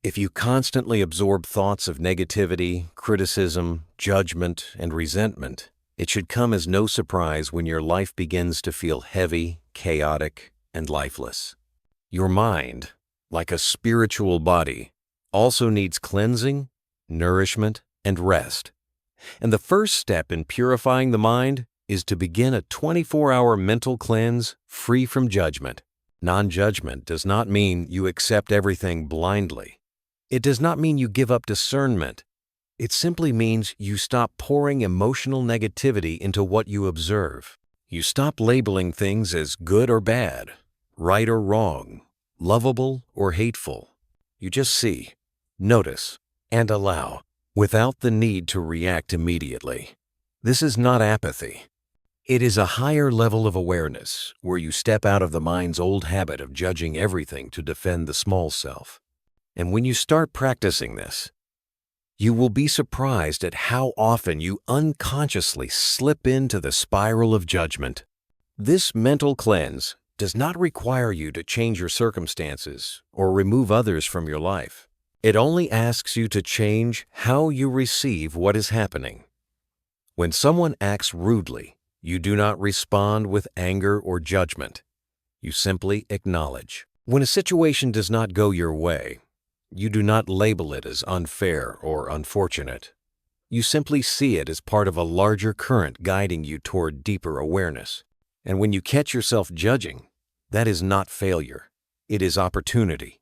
If you constantly absorb thoughts of negativity, criticism, judgment, and resentment, it should come as no surprise when your life begins to feel heavy, chaotic, and lifeless. Your mind, like a spiritual body, also needs cleansing, nourishment, and rest. And the first step in purifying the mind is to begin a 24-hour mental cleanse free from judgment. Non-judgment does not mean you accept everything blindly. It does not mean you give up discernment. It simply means you stop pouring emotional negativity into what you observe. You stop labeling things as good or bad, right or wrong, lovable or hateful. You just see, notice, and allow, without the need to react immediately. This is not apathy. It is a higher level of awareness where you step out of the mind's old habit of judging everything to defend the small self. And when you start practicing this, you will be surprised at how often you unconsciously slip into the spiral of judgment. This mental cleanse does not require you to change your circumstances or remove others from your life. It only asks you to change how you receive what is happening. When someone acts rudely, you do not respond with anger or judgment. You simply acknowledge. When a situation does not go your way, you do not label it as unfair or unfortunate. You simply see it as part of a larger current guiding you toward deeper awareness. And when you catch yourself judging, that is not failure. It is opportunity.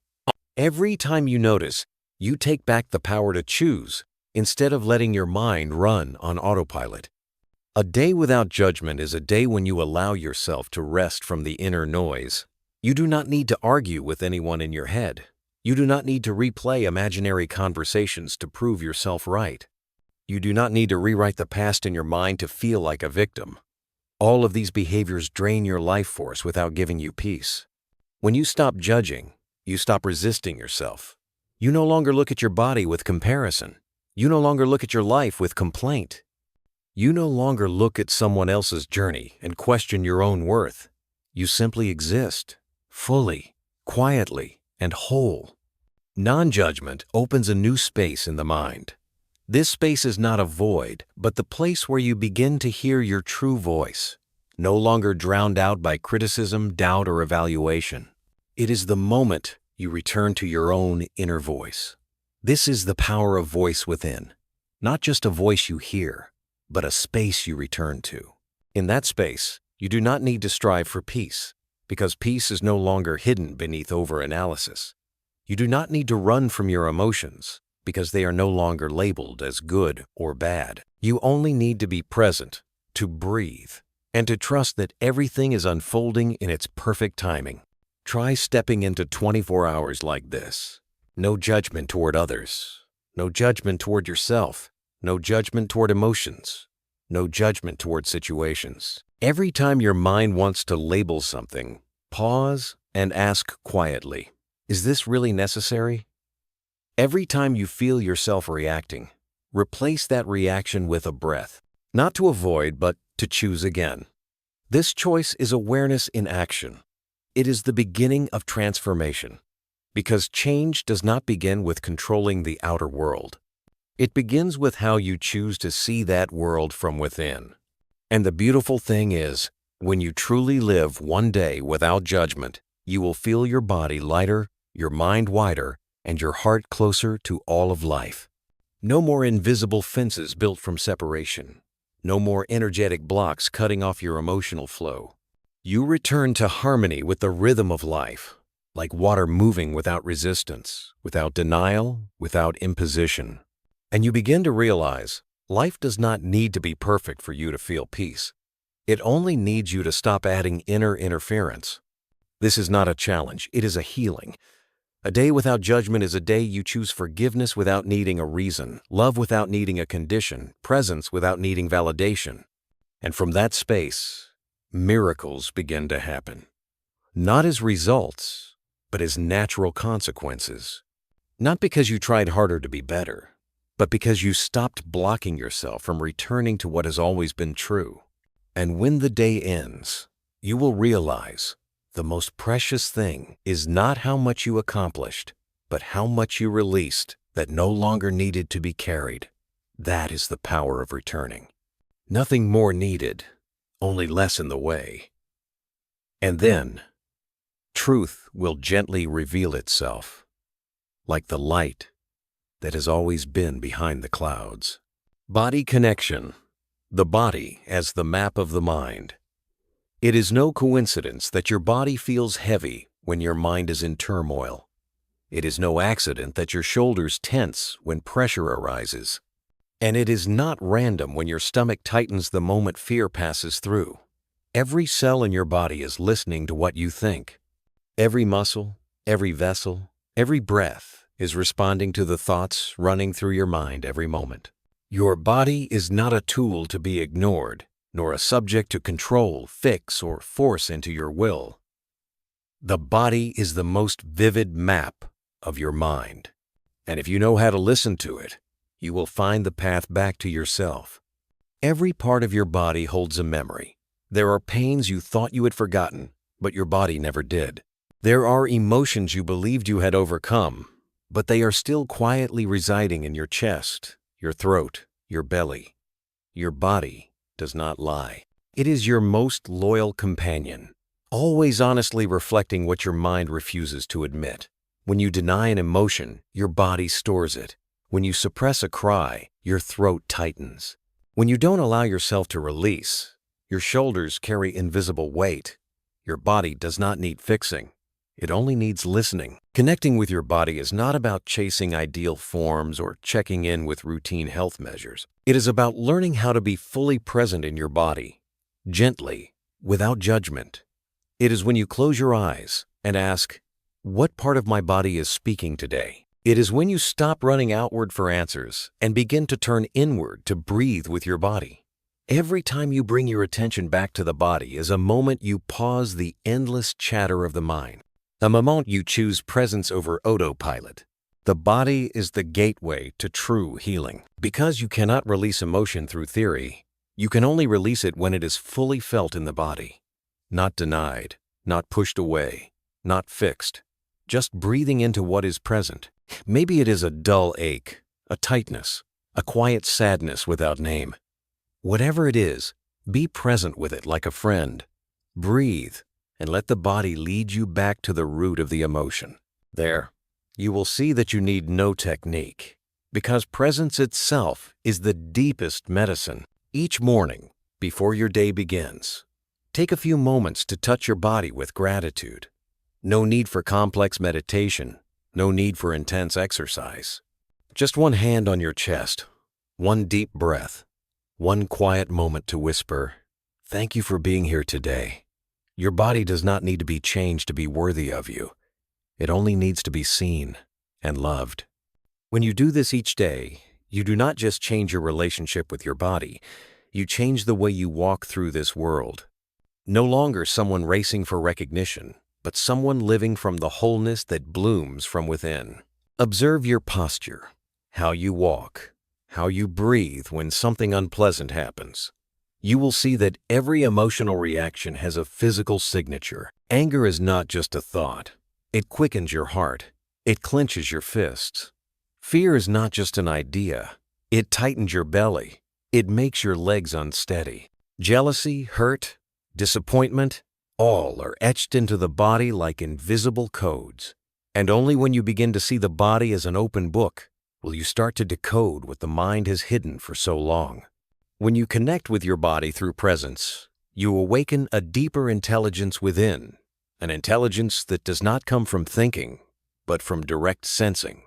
Every time you notice, you take back the power to choose instead of letting your mind run on autopilot. A day without judgment is a day when you allow yourself to rest from the inner noise. You do not need to argue with anyone in your head. You do not need to replay imaginary conversations to prove yourself right. You do not need to rewrite the past in your mind to feel like a victim. All of these behaviors drain your life force without giving you peace. When you stop judging, you stop resisting yourself. You no longer look at your body with comparison. You no longer look at your life with complaint. You no longer look at someone else's journey and question your own worth. You simply exist, fully, quietly, and whole. Non-judgment opens a new space in the mind. This space is not a void, but the place where you begin to hear your true voice, no longer drowned out by criticism, doubt, or evaluation. It is the moment you return to your own inner voice. This is the power of voice within, not just a voice you hear, but a space you return to. In that space, you do not need to strive for peace, because peace is no longer hidden beneath over-analysis. You do not need to run from your emotions, because they are no longer labeled as good or bad. You only need to be present, to breathe, and to trust that everything is unfolding in its perfect timing. Try stepping into 24 hours like this. No judgment toward others. No judgment toward yourself. No judgment toward emotions. No judgment toward situations. Every time your mind wants to label something, pause and ask quietly, Is this really necessary? Every time you feel yourself reacting, replace that reaction with a breath. Not to avoid, but to choose again. This choice is awareness in action. It is the beginning of transformation. Because change does not begin with controlling the outer world. It begins with how you choose to see that world from within. And the beautiful thing is, when you truly live one day without judgment, you will feel your body lighter, your mind wider, and your heart closer to all of life. No more invisible fences built from separation. No more energetic blocks cutting off your emotional flow. You return to harmony with the rhythm of life, like water moving without resistance, without denial, without imposition. And you begin to realize life does not need to be perfect for you to feel peace. It only needs you to stop adding inner interference. This is not a challenge, it is a healing. A day without judgment is a day you choose forgiveness without needing a reason, love without needing a condition, presence without needing validation. And from that space, miracles begin to happen. Not as results, but as natural consequences. Not because you tried harder to be better, but because you stopped blocking yourself from returning to what has always been true. And when the day ends, you will realize the most precious thing is not how much you accomplished, but how much you released that no longer needed to be carried. That is the power of returning. Nothing more needed, only less in the way. And then, truth will gently reveal itself, like the light that has always been behind the clouds. Body connection. The body as the map of the mind. It is no coincidence that your body feels heavy when your mind is in turmoil. It is no accident that your shoulders tense when pressure arises. And it is not random when your stomach tightens the moment fear passes through. Every cell in your body is listening to what you think. Every muscle, every vessel, every breath is responding to the thoughts running through your mind every moment. Your body is not a tool to be ignored, nor a subject to control, fix, or force into your will. The body is the most vivid map of your mind. And if you know how to listen to it, you will find the path back to yourself. Every part of your body holds a memory. There are pains you thought you had forgotten, but your body never did. There are emotions you believed you had overcome, but they are still quietly residing in your chest, your throat, your belly. Your body does not lie. It is your most loyal companion, always honestly reflecting what your mind refuses to admit. When you deny an emotion, your body stores it. When you suppress a cry, your throat tightens. When you don't allow yourself to release, your shoulders carry invisible weight. Your body does not need fixing. It only needs listening. Connecting with your body is not about chasing ideal forms or checking in with routine health measures. It is about learning how to be fully present in your body, gently, without judgment. It is when you close your eyes and ask, "What part of my body is speaking today?" It is when you stop running outward for answers and begin to turn inward to breathe with your body. Every time you bring your attention back to the body is a moment you pause the endless chatter of the mind. A moment you choose presence over autopilot. The body is the gateway to true healing. Because you cannot release emotion through theory, you can only release it when it is fully felt in the body. Not denied, not pushed away, not fixed. Just breathing into what is present. Maybe it is a dull ache, a tightness, a quiet sadness without name. Whatever it is, be present with it like a friend. Breathe, and let the body lead you back to the root of the emotion. There, you will see that you need no technique, because presence itself is the deepest medicine. Each morning, before your day begins, take a few moments to touch your body with gratitude. No need for complex meditation, no need for intense exercise. Just one hand on your chest, one deep breath, one quiet moment to whisper, "Thank you for being here today." Your body does not need to be changed to be worthy of you. It only needs to be seen and loved. When you do this each day, you do not just change your relationship with your body, you change the way you walk through this world. No longer someone racing for recognition, but someone living from the wholeness that blooms from within. Observe your posture, how you walk, how you breathe when something unpleasant happens. You will see that every emotional reaction has a physical signature. Anger is not just a thought. It quickens your heart. It clenches your fists. Fear is not just an idea. It tightens your belly. It makes your legs unsteady. Jealousy, hurt, disappointment, all are etched into the body like invisible codes. And only when you begin to see the body as an open book will you start to decode what the mind has hidden for so long. When you connect with your body through presence, you awaken a deeper intelligence within, an intelligence that does not come from thinking, but from direct sensing.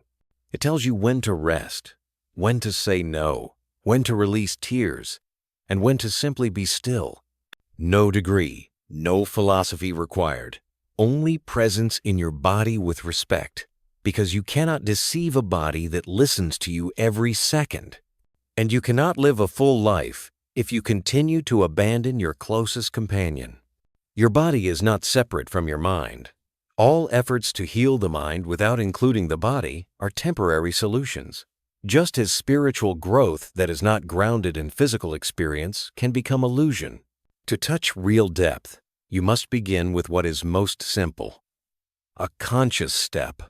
It tells you when to rest, when to say no, when to release tears, and when to simply be still. No degree, no philosophy required, only presence in your body with respect, because you cannot deceive a body that listens to you every second. And you cannot live a full life if you continue to abandon your closest companion. Your body is not separate from your mind. All efforts to heal the mind without including the body are temporary solutions. Just as spiritual growth that is not grounded in physical experience can become illusion. To touch real depth, you must begin with what is most simple. A conscious step,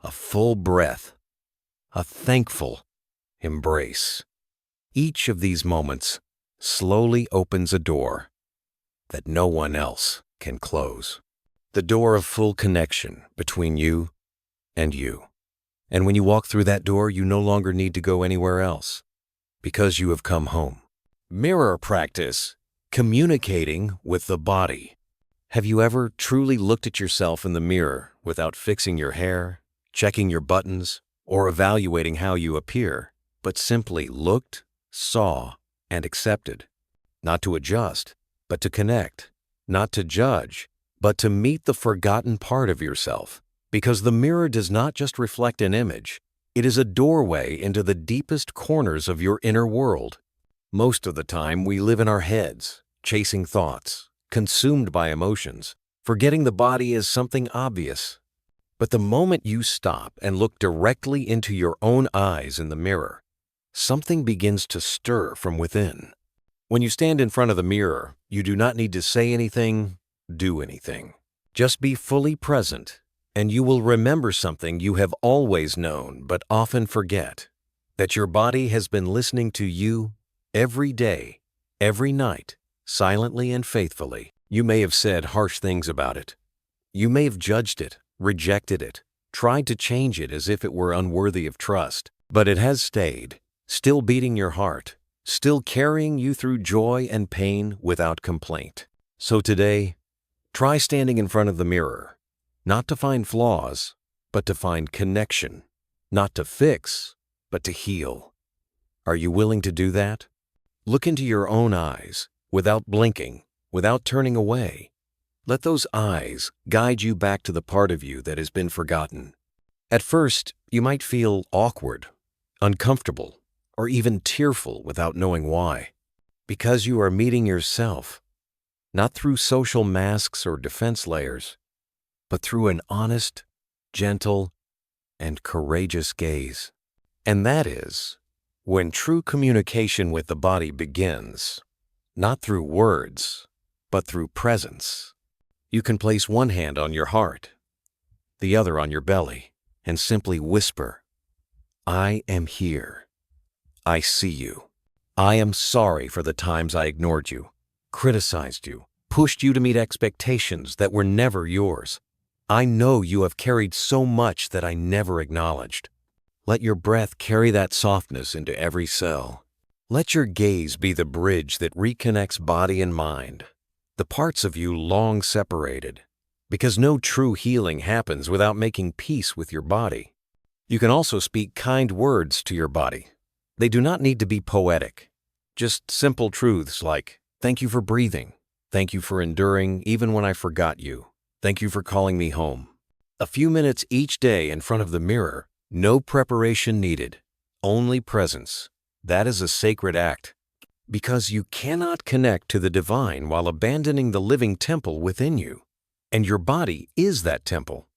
a full breath, a thankful embrace. Each of these moments slowly opens a door that no one else can close. The door of full connection between you and you. And when you walk through that door, you no longer need to go anywhere else because you have come home. Mirror practice, communicating with the body. Have you ever truly looked at yourself in the mirror without fixing your hair, checking your buttons, or evaluating how you appear, but simply looked, saw, and accepted? Not to adjust, but to connect. Not to judge, but to meet the forgotten part of yourself. Because the mirror does not just reflect an image, it is a doorway into the deepest corners of your inner world. Most of the time, we live in our heads, chasing thoughts, consumed by emotions, forgetting the body as something obvious. But the moment you stop and look directly into your own eyes in the mirror, something begins to stir from within. When you stand in front of the mirror, you do not need to say anything, do anything. Just be fully present, and you will remember something you have always known but often forget, that your body has been listening to you every day, every night, silently and faithfully. You may have said harsh things about it. You may have judged it, rejected it, tried to change it as if it were unworthy of trust, but it has stayed, still beating your heart, still carrying you through joy and pain without complaint. So today, try standing in front of the mirror, not to find flaws, but to find connection, not to fix, but to heal. Are you willing to do that? Look into your own eyes, without blinking, without turning away. Let those eyes guide you back to the part of you that has been forgotten. At first, you might feel awkward, uncomfortable, or even tearful without knowing why. Because you are meeting yourself, not through social masks or defense layers, but through an honest, gentle, and courageous gaze. And that is when true communication with the body begins, not through words, but through presence. You can place one hand on your heart, the other on your belly, and simply whisper, "I am here. I see you. I am sorry for the times I ignored you, criticized you, pushed you to meet expectations that were never yours. I know you have carried so much that I never acknowledged." Let your breath carry that softness into every cell. Let your gaze be the bridge that reconnects body and mind, the parts of you long separated, because no true healing happens without making peace with your body. You can also speak kind words to your body. They do not need to be poetic, just simple truths like, "Thank you for breathing. Thank you for enduring even when I forgot you. Thank you for calling me home." A few minutes each day in front of the mirror, no preparation needed, only presence. That is a sacred act, because you cannot connect to the divine while abandoning the living temple within you. And your body is that temple.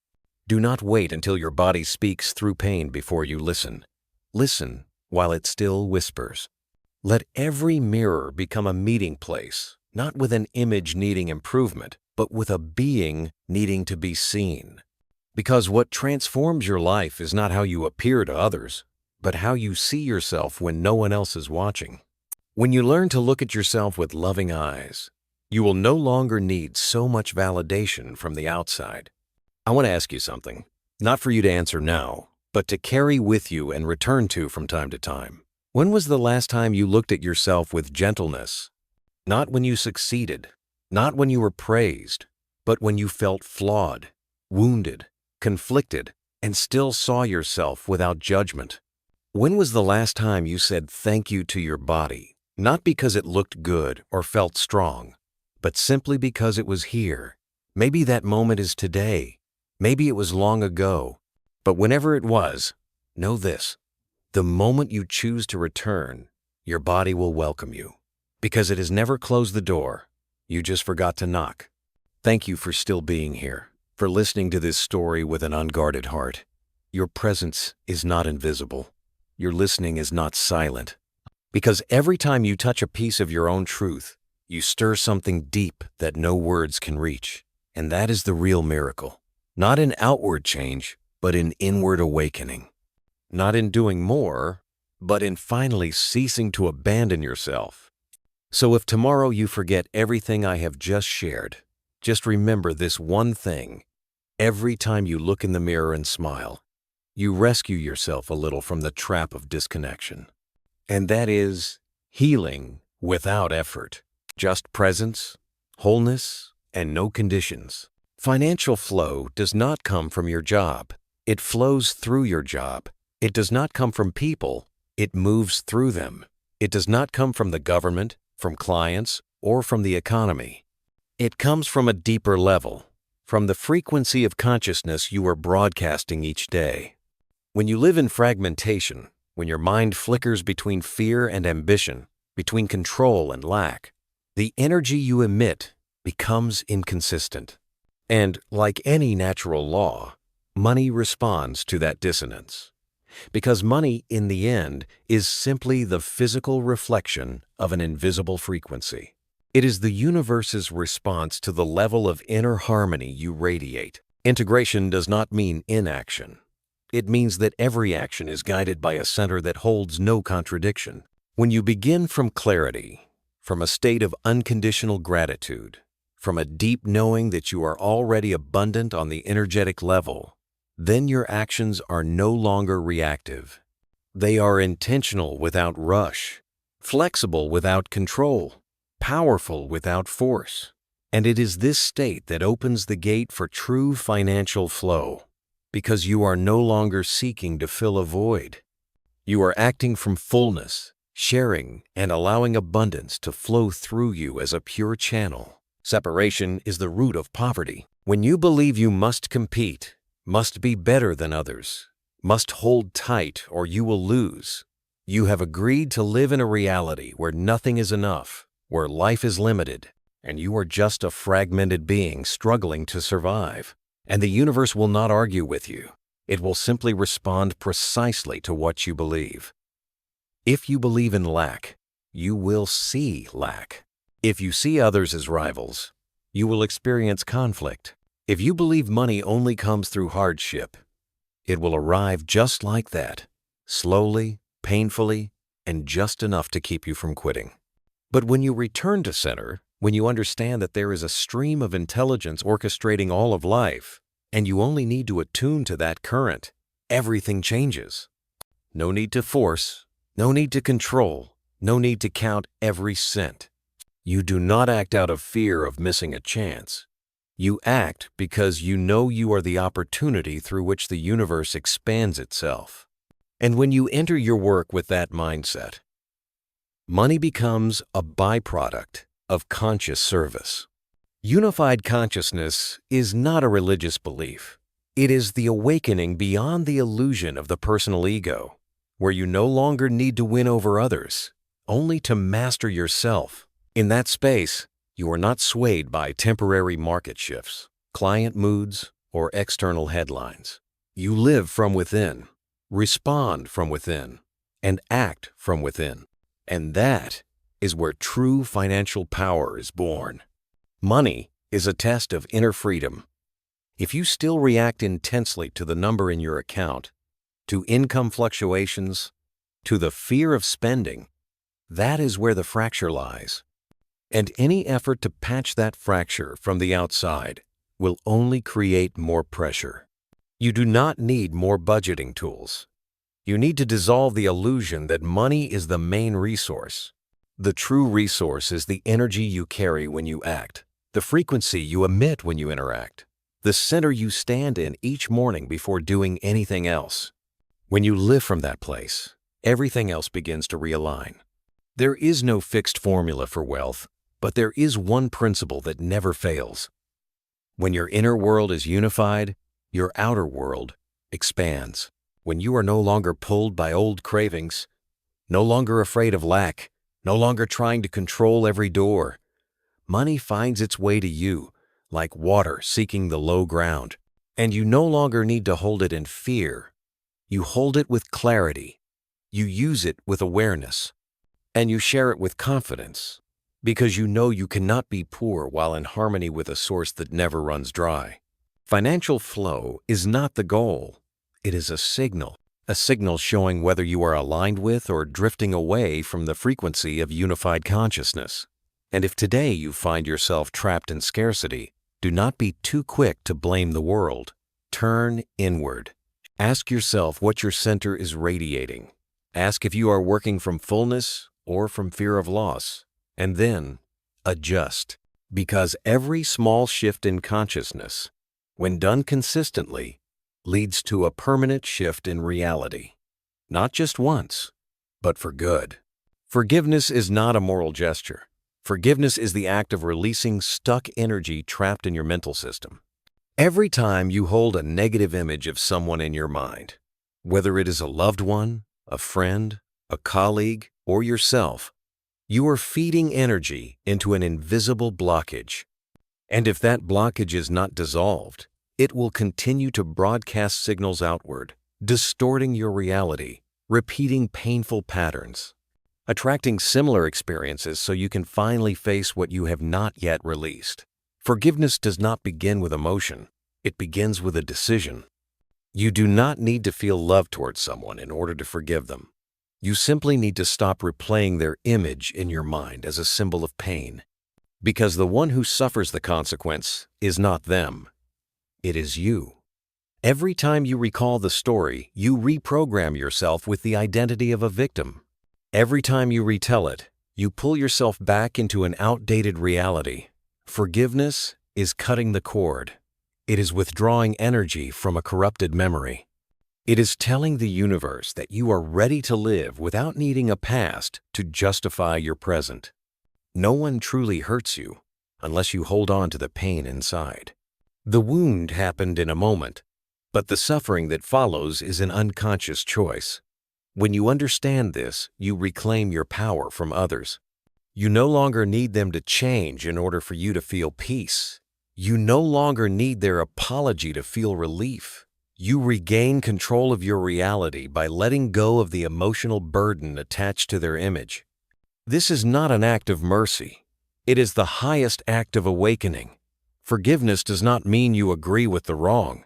Do not wait until your body speaks through pain before you listen. Listen while it still whispers. Let every mirror become a meeting place, not with an image needing improvement, but with a being needing to be seen. Because what transforms your life is not how you appear to others, but how you see yourself when no one else is watching. When you learn to look at yourself with loving eyes, you will no longer need so much validation from the outside. I want to ask you something, not for you to answer now, but to carry with you and return to from time to time. When was the last time you looked at yourself with gentleness? Not when you succeeded, not when you were praised, but when you felt flawed, wounded, conflicted, and still saw yourself without judgment. When was the last time you said thank you to your body, not because it looked good or felt strong, but simply because it was here? Maybe that moment is today. Maybe it was long ago. But whenever it was, know this: the moment you choose to return, your body will welcome you, because it has never closed the door. You just forgot to knock. Thank you for still being here, for listening to this story with an unguarded heart. Your presence is not invisible. Your listening is not silent. Because every time you touch a piece of your own truth, you stir something deep that no words can reach. And that is the real miracle. Not in outward change, but in inward awakening. Not in doing more, but in finally ceasing to abandon yourself. So if tomorrow you forget everything I have just shared, just remember this one thing. Every time you look in the mirror and smile, you rescue yourself a little from the trap of disconnection. And that is healing without effort. Just presence, wholeness, and no conditions. Financial flow does not come from your job. It flows through your job. It does not come from people. It moves through them. It does not come from the government, from clients, or from the economy. It comes from a deeper level, from the frequency of consciousness you are broadcasting each day. When you live in fragmentation, when your mind flickers between fear and ambition, between control and lack, the energy you emit becomes inconsistent. And like any natural law, money responds to that dissonance. Because money, in the end, is simply the physical reflection of an invisible frequency. It is the universe's response to the level of inner harmony you radiate. Integration does not mean inaction. It means that every action is guided by a center that holds no contradiction. When you begin from clarity, from a state of unconditional gratitude, from a deep knowing that you are already abundant on the energetic level, then your actions are no longer reactive. They are intentional without rush, flexible without control, powerful without force. And it is this state that opens the gate for true financial flow, because you are no longer seeking to fill a void. You are acting from fullness, sharing, and allowing abundance to flow through you as a pure channel. Separation is the root of poverty. When you believe you must compete, must be better than others, must hold tight or you will lose, you have agreed to live in a reality where nothing is enough, where life is limited, and you are just a fragmented being struggling to survive. And the universe will not argue with you. It will simply respond precisely to what you believe. If you believe in lack, you will see lack. If you see others as rivals, you will experience conflict. If you believe money only comes through hardship, it will arrive just like that, slowly, painfully, and just enough to keep you from quitting. But when you return to center, when you understand that there is a stream of intelligence orchestrating all of life, and you only need to attune to that current, everything changes. No need to force, no need to control, no need to count every cent. You do not act out of fear of missing a chance. You act because you know you are the opportunity through which the universe expands itself. And when you enter your work with that mindset, money becomes a byproduct of conscious service. Unified consciousness is not a religious belief. It is the awakening beyond the illusion of the personal ego, where you no longer need to win over others, only to master yourself. In that space, you are not swayed by temporary market shifts, client moods, or external headlines. You live from within, respond from within, and act from within. And that is where true financial power is born. Money is a test of inner freedom. If you still react intensely to the number in your account, to income fluctuations, to the fear of spending, that is where the fracture lies. And any effort to patch that fracture from the outside will only create more pressure. You do not need more budgeting tools. You need to dissolve the illusion that money is the main resource. The true resource is the energy you carry when you act, the frequency you emit when you interact, the center you stand in each morning before doing anything else. When you live from that place, everything else begins to realign. There is no fixed formula for wealth, but there is one principle that never fails. When your inner world is unified, your outer world expands. When you are no longer pulled by old cravings, no longer afraid of lack, no longer trying to control every door, money finds its way to you like water seeking the low ground. And you no longer need to hold it in fear. You hold it with clarity. You use it with awareness. And you share it with confidence, because you know you cannot be poor while in harmony with a source that never runs dry. Financial flow is not the goal. It is a signal showing whether you are aligned with or drifting away from the frequency of unified consciousness. And if today you find yourself trapped in scarcity, do not be too quick to blame the world. Turn inward. Ask yourself what your center is radiating. Ask if you are working from fullness or from fear of loss. And then adjust. Because every small shift in consciousness, when done consistently, leads to a permanent shift in reality. Not just once, but for good. Forgiveness is not a moral gesture. Forgiveness is the act of releasing stuck energy trapped in your mental system. Every time you hold a negative image of someone in your mind, whether it is a loved one, a friend, a colleague, or yourself, you are feeding energy into an invisible blockage. And if that blockage is not dissolved, it will continue to broadcast signals outward, distorting your reality, repeating painful patterns, attracting similar experiences so you can finally face what you have not yet released. Forgiveness does not begin with emotion. It begins with a decision. You do not need to feel love towards someone in order to forgive them. You simply need to stop replaying their image in your mind as a symbol of pain. Because the one who suffers the consequence is not them. It is you. Every time you recall the story, you reprogram yourself with the identity of a victim. Every time you retell it, you pull yourself back into an outdated reality. Forgiveness is cutting the cord. It is withdrawing energy from a corrupted memory. It is telling the universe that you are ready to live without needing a past to justify your present. No one truly hurts you unless you hold on to the pain inside. The wound happened in a moment, but the suffering that follows is an unconscious choice. When you understand this, you reclaim your power from others. You no longer need them to change in order for you to feel peace. You no longer need their apology to feel relief. You regain control of your reality by letting go of the emotional burden attached to their image. This is not an act of mercy. It is the highest act of awakening. Forgiveness does not mean you agree with the wrong.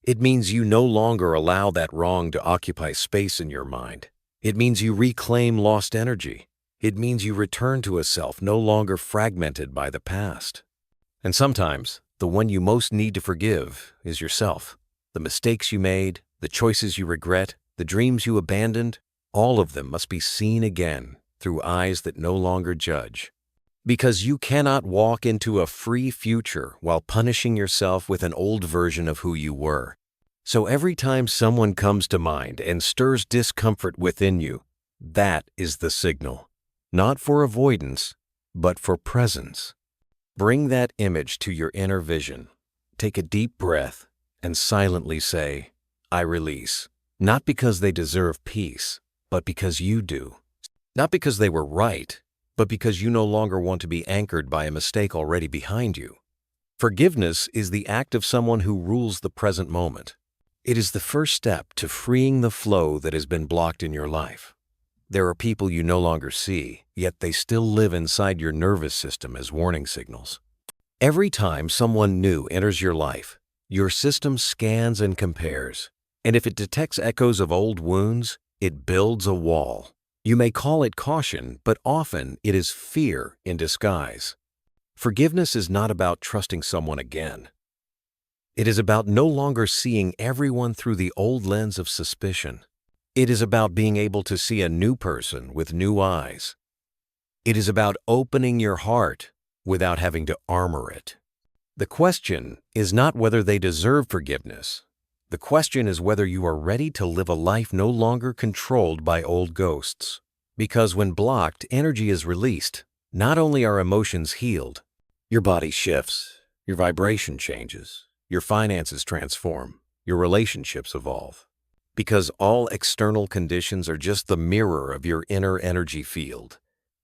It means you no longer allow that wrong to occupy space in your mind. It means you reclaim lost energy. It means you return to a self no longer fragmented by the past. And sometimes, the one you most need to forgive is yourself. The mistakes you made, the choices you regret, the dreams you abandoned, all of them must be seen again through eyes that no longer judge. Because you cannot walk into a free future while punishing yourself with an old version of who you were. So every time someone comes to mind and stirs discomfort within you, that is the signal. Not for avoidance, but for presence. Bring that image to your inner vision. Take a deep breath and silently say, I release. Not because they deserve peace, but because you do. Not because they were right, but because you no longer want to be anchored by a mistake already behind you. Forgiveness is the act of someone who rules the present moment. It is the first step to freeing the flow that has been blocked in your life. There are people you no longer see, yet they still live inside your nervous system as warning signals. Every time someone new enters your life, your system scans and compares, and if it detects echoes of old wounds, it builds a wall. You may call it caution, but often it is fear in disguise. Forgiveness is not about trusting someone again. It is about no longer seeing everyone through the old lens of suspicion. It is about being able to see a new person with new eyes. It is about opening your heart without having to armor it. The question is not whether they deserve forgiveness. The question is whether you are ready to live a life no longer controlled by old ghosts. Because when blocked, energy is released. Not only are emotions healed, your body shifts, your vibration changes, your finances transform, your relationships evolve. Because all external conditions are just the mirror of your inner energy field.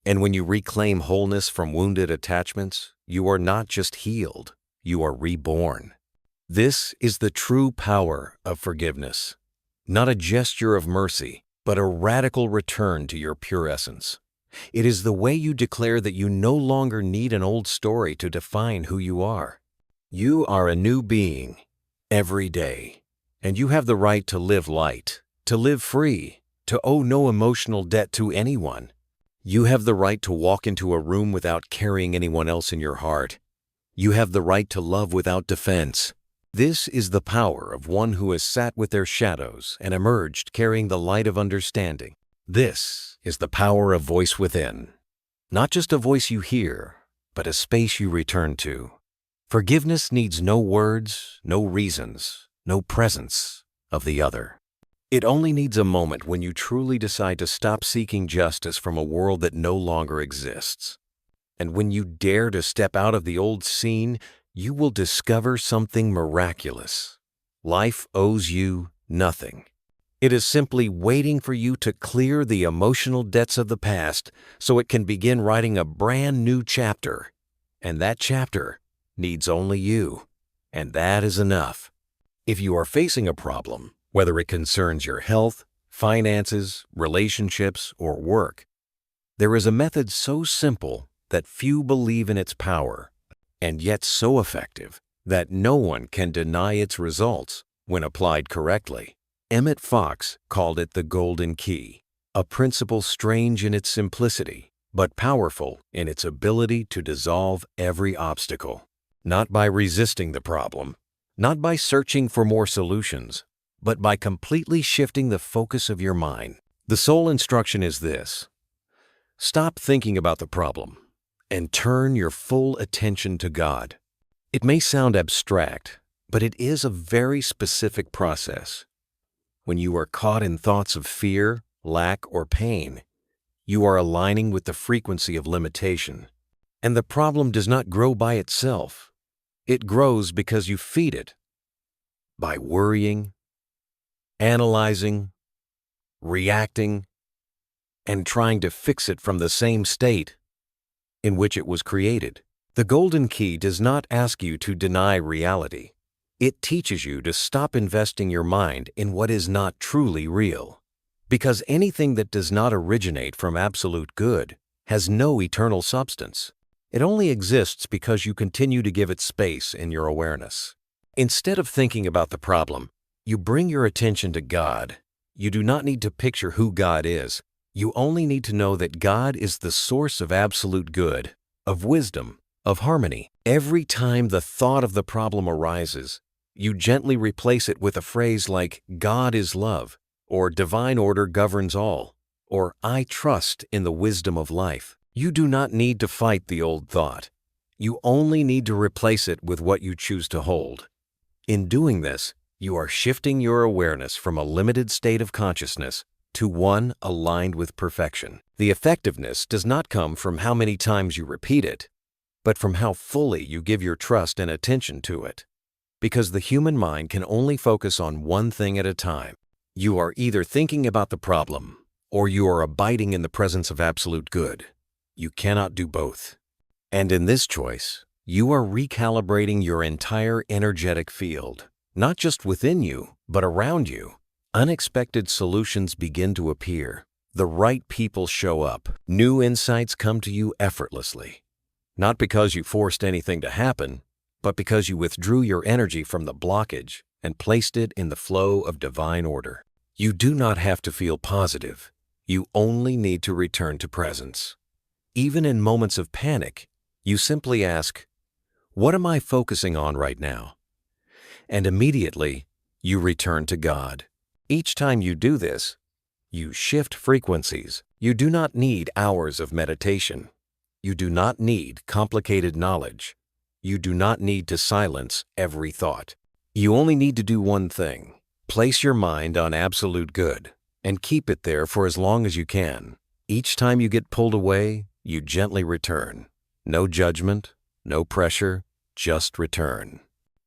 And when you reclaim wholeness from wounded attachments, you are not just healed, you are reborn. This is the true power of forgiveness. Not a gesture of mercy, but a radical return to your pure essence. It is the way you declare that you no longer need an old story to define who you are. You are a new being every day, and you have the right to live light, to live free, to owe no emotional debt to anyone. You have the right to walk into a room without carrying anyone else in your heart. You have the right to love without defense. This is the power of one who has sat with their shadows and emerged carrying the light of understanding. This is the power of voice within. Not just a voice you hear, but a space you return to. Forgiveness needs no words, no reasons, no presence of the other. It only needs a moment when you truly decide to stop seeking justice from a world that no longer exists. And when you dare to step out of the old scene, you will discover something miraculous. Life owes you nothing. It is simply waiting for you to clear the emotional debts of the past so it can begin writing a brand new chapter. And that chapter needs only you. And that is enough. If you are facing a problem, whether it concerns your health, finances, relationships, or work, there is a method so simple that few believe in its power, and yet so effective that no one can deny its results when applied correctly. Emmet called it the golden key, a principle strange in its simplicity, but powerful in its ability to dissolve every obstacle. Not by resisting the problem, not by searching for more solutions, but by completely shifting the focus of your mind. The sole instruction is this: stop thinking about the problem and turn your full attention to God. It may sound abstract, but it is a very specific process. When you are caught in thoughts of fear, lack, or pain, you are aligning with the frequency of limitation. And the problem does not grow by itself. It grows because you feed it. By worrying, analyzing, reacting, and trying to fix it from the same state in which it was created. The golden key does not ask you to deny reality. It teaches you to stop investing your mind in what is not truly real. Because anything that does not originate from absolute good has no eternal substance. It only exists because you continue to give it space in your awareness. Instead of thinking about the problem, you bring your attention to God. You do not need to picture who God is. You only need to know that God is the source of absolute good, of wisdom, of harmony. Every time the thought of the problem arises, you gently replace it with a phrase like, God is love, or divine order governs all, or I trust in the wisdom of life. You do not need to fight the old thought. You only need to replace it with what you choose to hold. In doing this, you are shifting your awareness from a limited state of consciousness to one aligned with perfection. The effectiveness does not come from how many times you repeat it, but from how fully you give your trust and attention to it. Because the human mind can only focus on one thing at a time. You are either thinking about the problem, or you are abiding in the presence of absolute good. You cannot do both. And in this choice, you are recalibrating your entire energetic field, not just within you, but around you. Unexpected solutions begin to appear. The right people show up. New insights come to you effortlessly. Not because you forced anything to happen, but because you withdrew your energy from the blockage and placed it in the flow of divine order. You do not have to feel positive. You only need to return to presence. Even in moments of panic, you simply ask, "What am I focusing on right now?" And immediately, you return to God. Each time you do this, you shift frequencies. You do not need hours of meditation. You do not need complicated knowledge. You do not need to silence every thought. You only need to do one thing. Place your mind on absolute good and keep it there for as long as you can. Each time you get pulled away, you gently return. No judgment, no pressure, just return.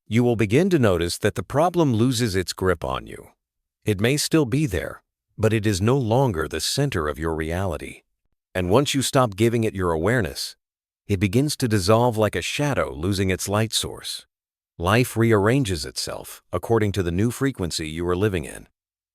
You will begin to notice that the problem loses its grip on you. It may still be there, but it is no longer the center of your reality. And once you stop giving it your awareness, it begins to dissolve like a shadow losing its light source. Life rearranges itself according to the new frequency you are living in.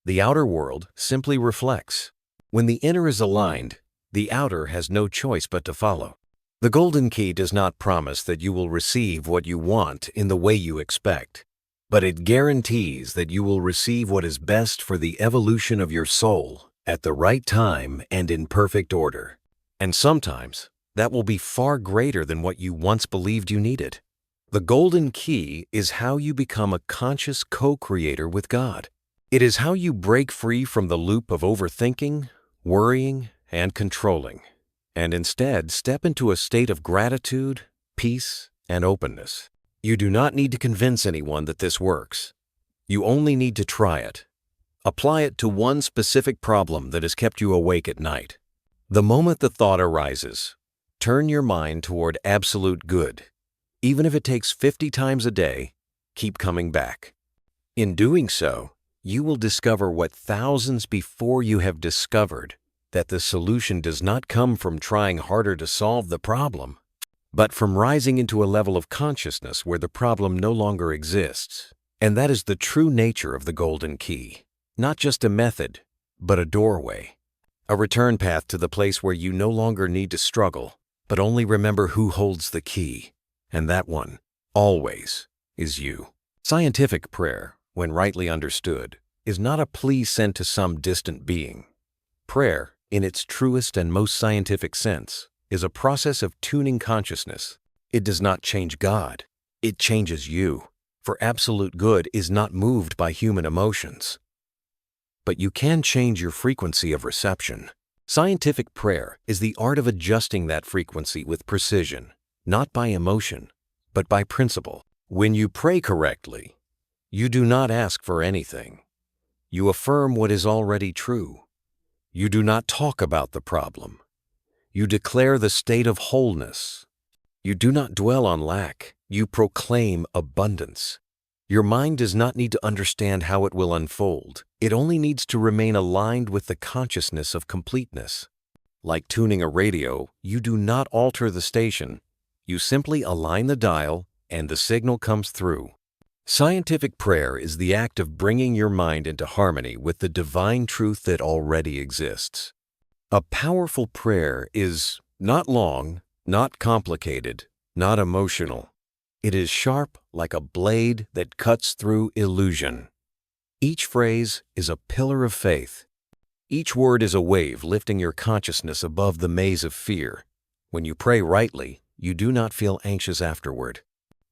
The outer world simply reflects. When the inner is aligned, the outer has no choice but to follow. The golden key does not promise that you will receive what you want in the way you expect, but it guarantees that you will receive what is best for the evolution of your soul at the right time and in perfect order. And sometimes, that will be far greater than what you once believed you needed. The golden key is how you become a conscious co-creator with God. It is how you break free from the loop of overthinking, worrying, and controlling, and instead step into a state of gratitude, peace, and openness. You do not need to convince anyone that this works. You only need to try it. Apply it to one specific problem that has kept you awake at night. The moment the thought arises, turn your mind toward absolute good. Even if it takes 50 times a day, keep coming back. In doing so, you will discover what thousands before you have discovered, that the solution does not come from trying harder to solve the problem, but from rising into a level of consciousness where the problem no longer exists. And that is the true nature of the golden key. Not just a method, but a doorway. A return path to the place where you no longer need to struggle, but only remember who holds the key. And that one, always, is you. Scientific prayer, when rightly understood, is not a plea sent to some distant being. Prayer, in its truest and most scientific sense, is a process of tuning consciousness. It does not change God. It changes you. For absolute good is not moved by human emotions. But you can change your frequency of reception. Scientific prayer is the art of adjusting that frequency with precision, not by emotion, but by principle. When you pray correctly, you do not ask for anything. You affirm what is already true. You do not talk about the problem. You declare the state of wholeness. You do not dwell on lack. You proclaim abundance. Your mind does not need to understand how it will unfold. It only needs to remain aligned with the consciousness of completeness. Like tuning a radio, you do not alter the station. You simply align the dial, and the signal comes through. Scientific prayer is the act of bringing your mind into harmony with the divine truth that already exists. A powerful prayer is not long, not complicated, not emotional. It is sharp like a blade that cuts through illusion. Each phrase is a pillar of faith. Each word is a wave lifting your consciousness above the maze of fear. When you pray rightly, you do not feel anxious afterward.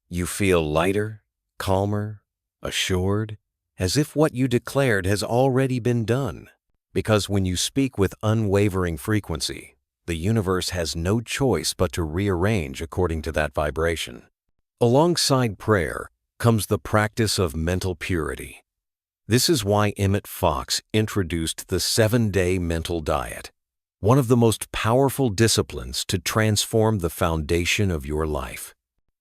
You feel lighter, calmer, assured, as if what you declared has already been done. Because when you speak with unwavering frequency, the universe has no choice but to rearrange according to that vibration. Alongside prayer comes the practice of mental purity. This is why Emmet introduced the 7-day mental diet, one of the most powerful disciplines to transform the foundation of your life.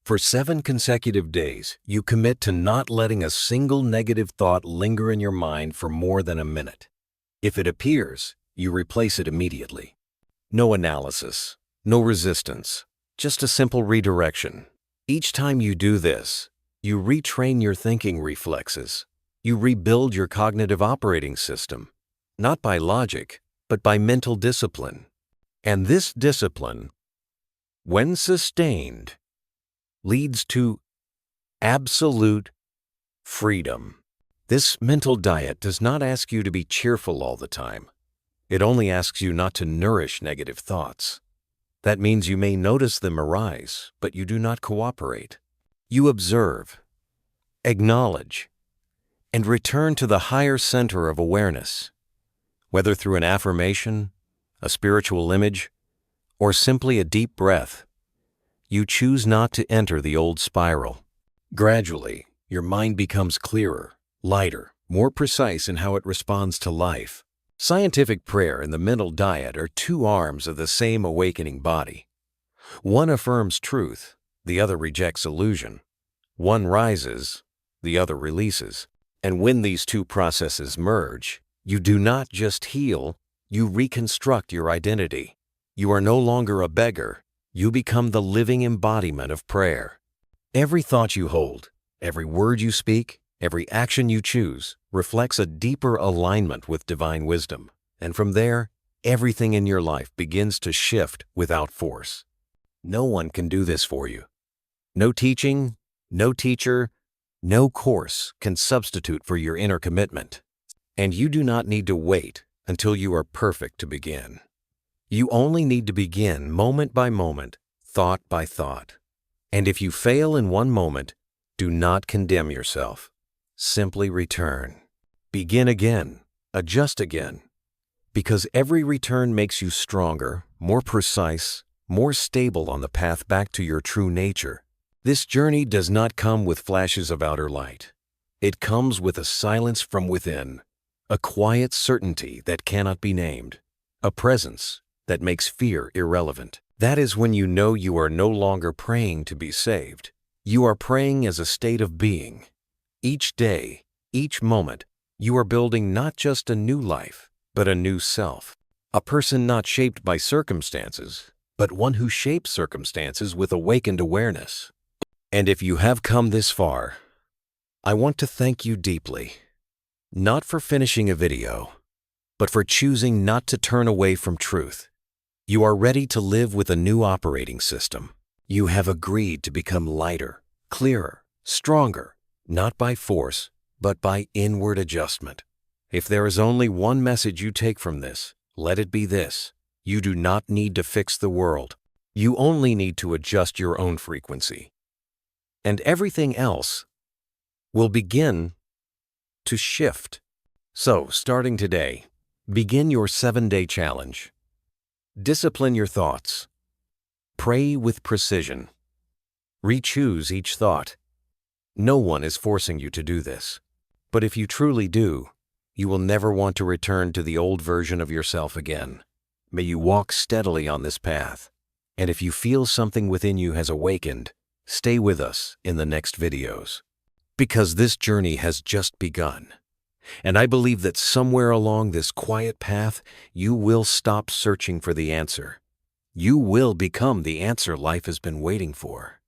For 7 consecutive days, you commit to not letting a single negative thought linger in your mind for more than a minute. If it appears, you replace it immediately. No analysis, no resistance, just a simple redirection. Each time you do this, you retrain your thinking reflexes. You rebuild your cognitive operating system, not by logic, but by mental discipline. And this discipline, when sustained, leads to absolute freedom. This mental diet does not ask you to be cheerful all the time. It only asks you not to nourish negative thoughts. That means you may notice them arise, but you do not cooperate. You observe, acknowledge, and return to the higher center of awareness, whether through an affirmation, a spiritual image, or simply a deep breath. You choose not to enter the old spiral. Gradually, your mind becomes clearer, lighter, more precise in how it responds to life. Scientific prayer and the mental diet are two arms of the same awakening body. One affirms truth, the other rejects illusion. One rises, the other releases. And when these two processes merge, you do not just heal, you reconstruct your identity. You are no longer a beggar. You become the living embodiment of prayer. Every thought you hold, every word you speak, every action you choose reflects a deeper alignment with divine wisdom. And from there, everything in your life begins to shift without force. No one can do this for you. No teaching, no teacher, no course can substitute for your inner commitment. And you do not need to wait until you are perfect to begin. You only need to begin moment by moment, thought by thought. And if you fail in one moment, do not condemn yourself. Simply return. Begin again. Adjust again. Because every return makes you stronger, more precise, more stable on the path back to your true nature. This journey does not come with flashes of outer light. It comes with a silence from within, a quiet certainty that cannot be named, a presence that makes fear irrelevant. That is when you know you are no longer praying to be saved. You are praying as a state of being. Each day, each moment, you are building not just a new life, but a new self. A person not shaped by circumstances, but one who shapes circumstances with awakened awareness. And if you have come this far, I want to thank you deeply. Not for finishing a video, but for choosing not to turn away from truth. You are ready to live with a new operating system. You have agreed to become lighter, clearer, stronger, not by force, but by inward adjustment. If there is only one message you take from this, let it be this: you do not need to fix the world. You only need to adjust your own frequency. And everything else will begin to shift. So, starting today, begin your 7-day challenge. Discipline your thoughts. Pray with precision. Re-choose each thought. No one is forcing you to do this. But if you truly do, you will never want to return to the old version of yourself again. May you walk steadily on this path. And if you feel something within you has awakened, stay with us in the next videos. Because this journey has just begun. And I believe that somewhere along this quiet path, you will stop searching for the answer. You will become the answer life has been waiting for.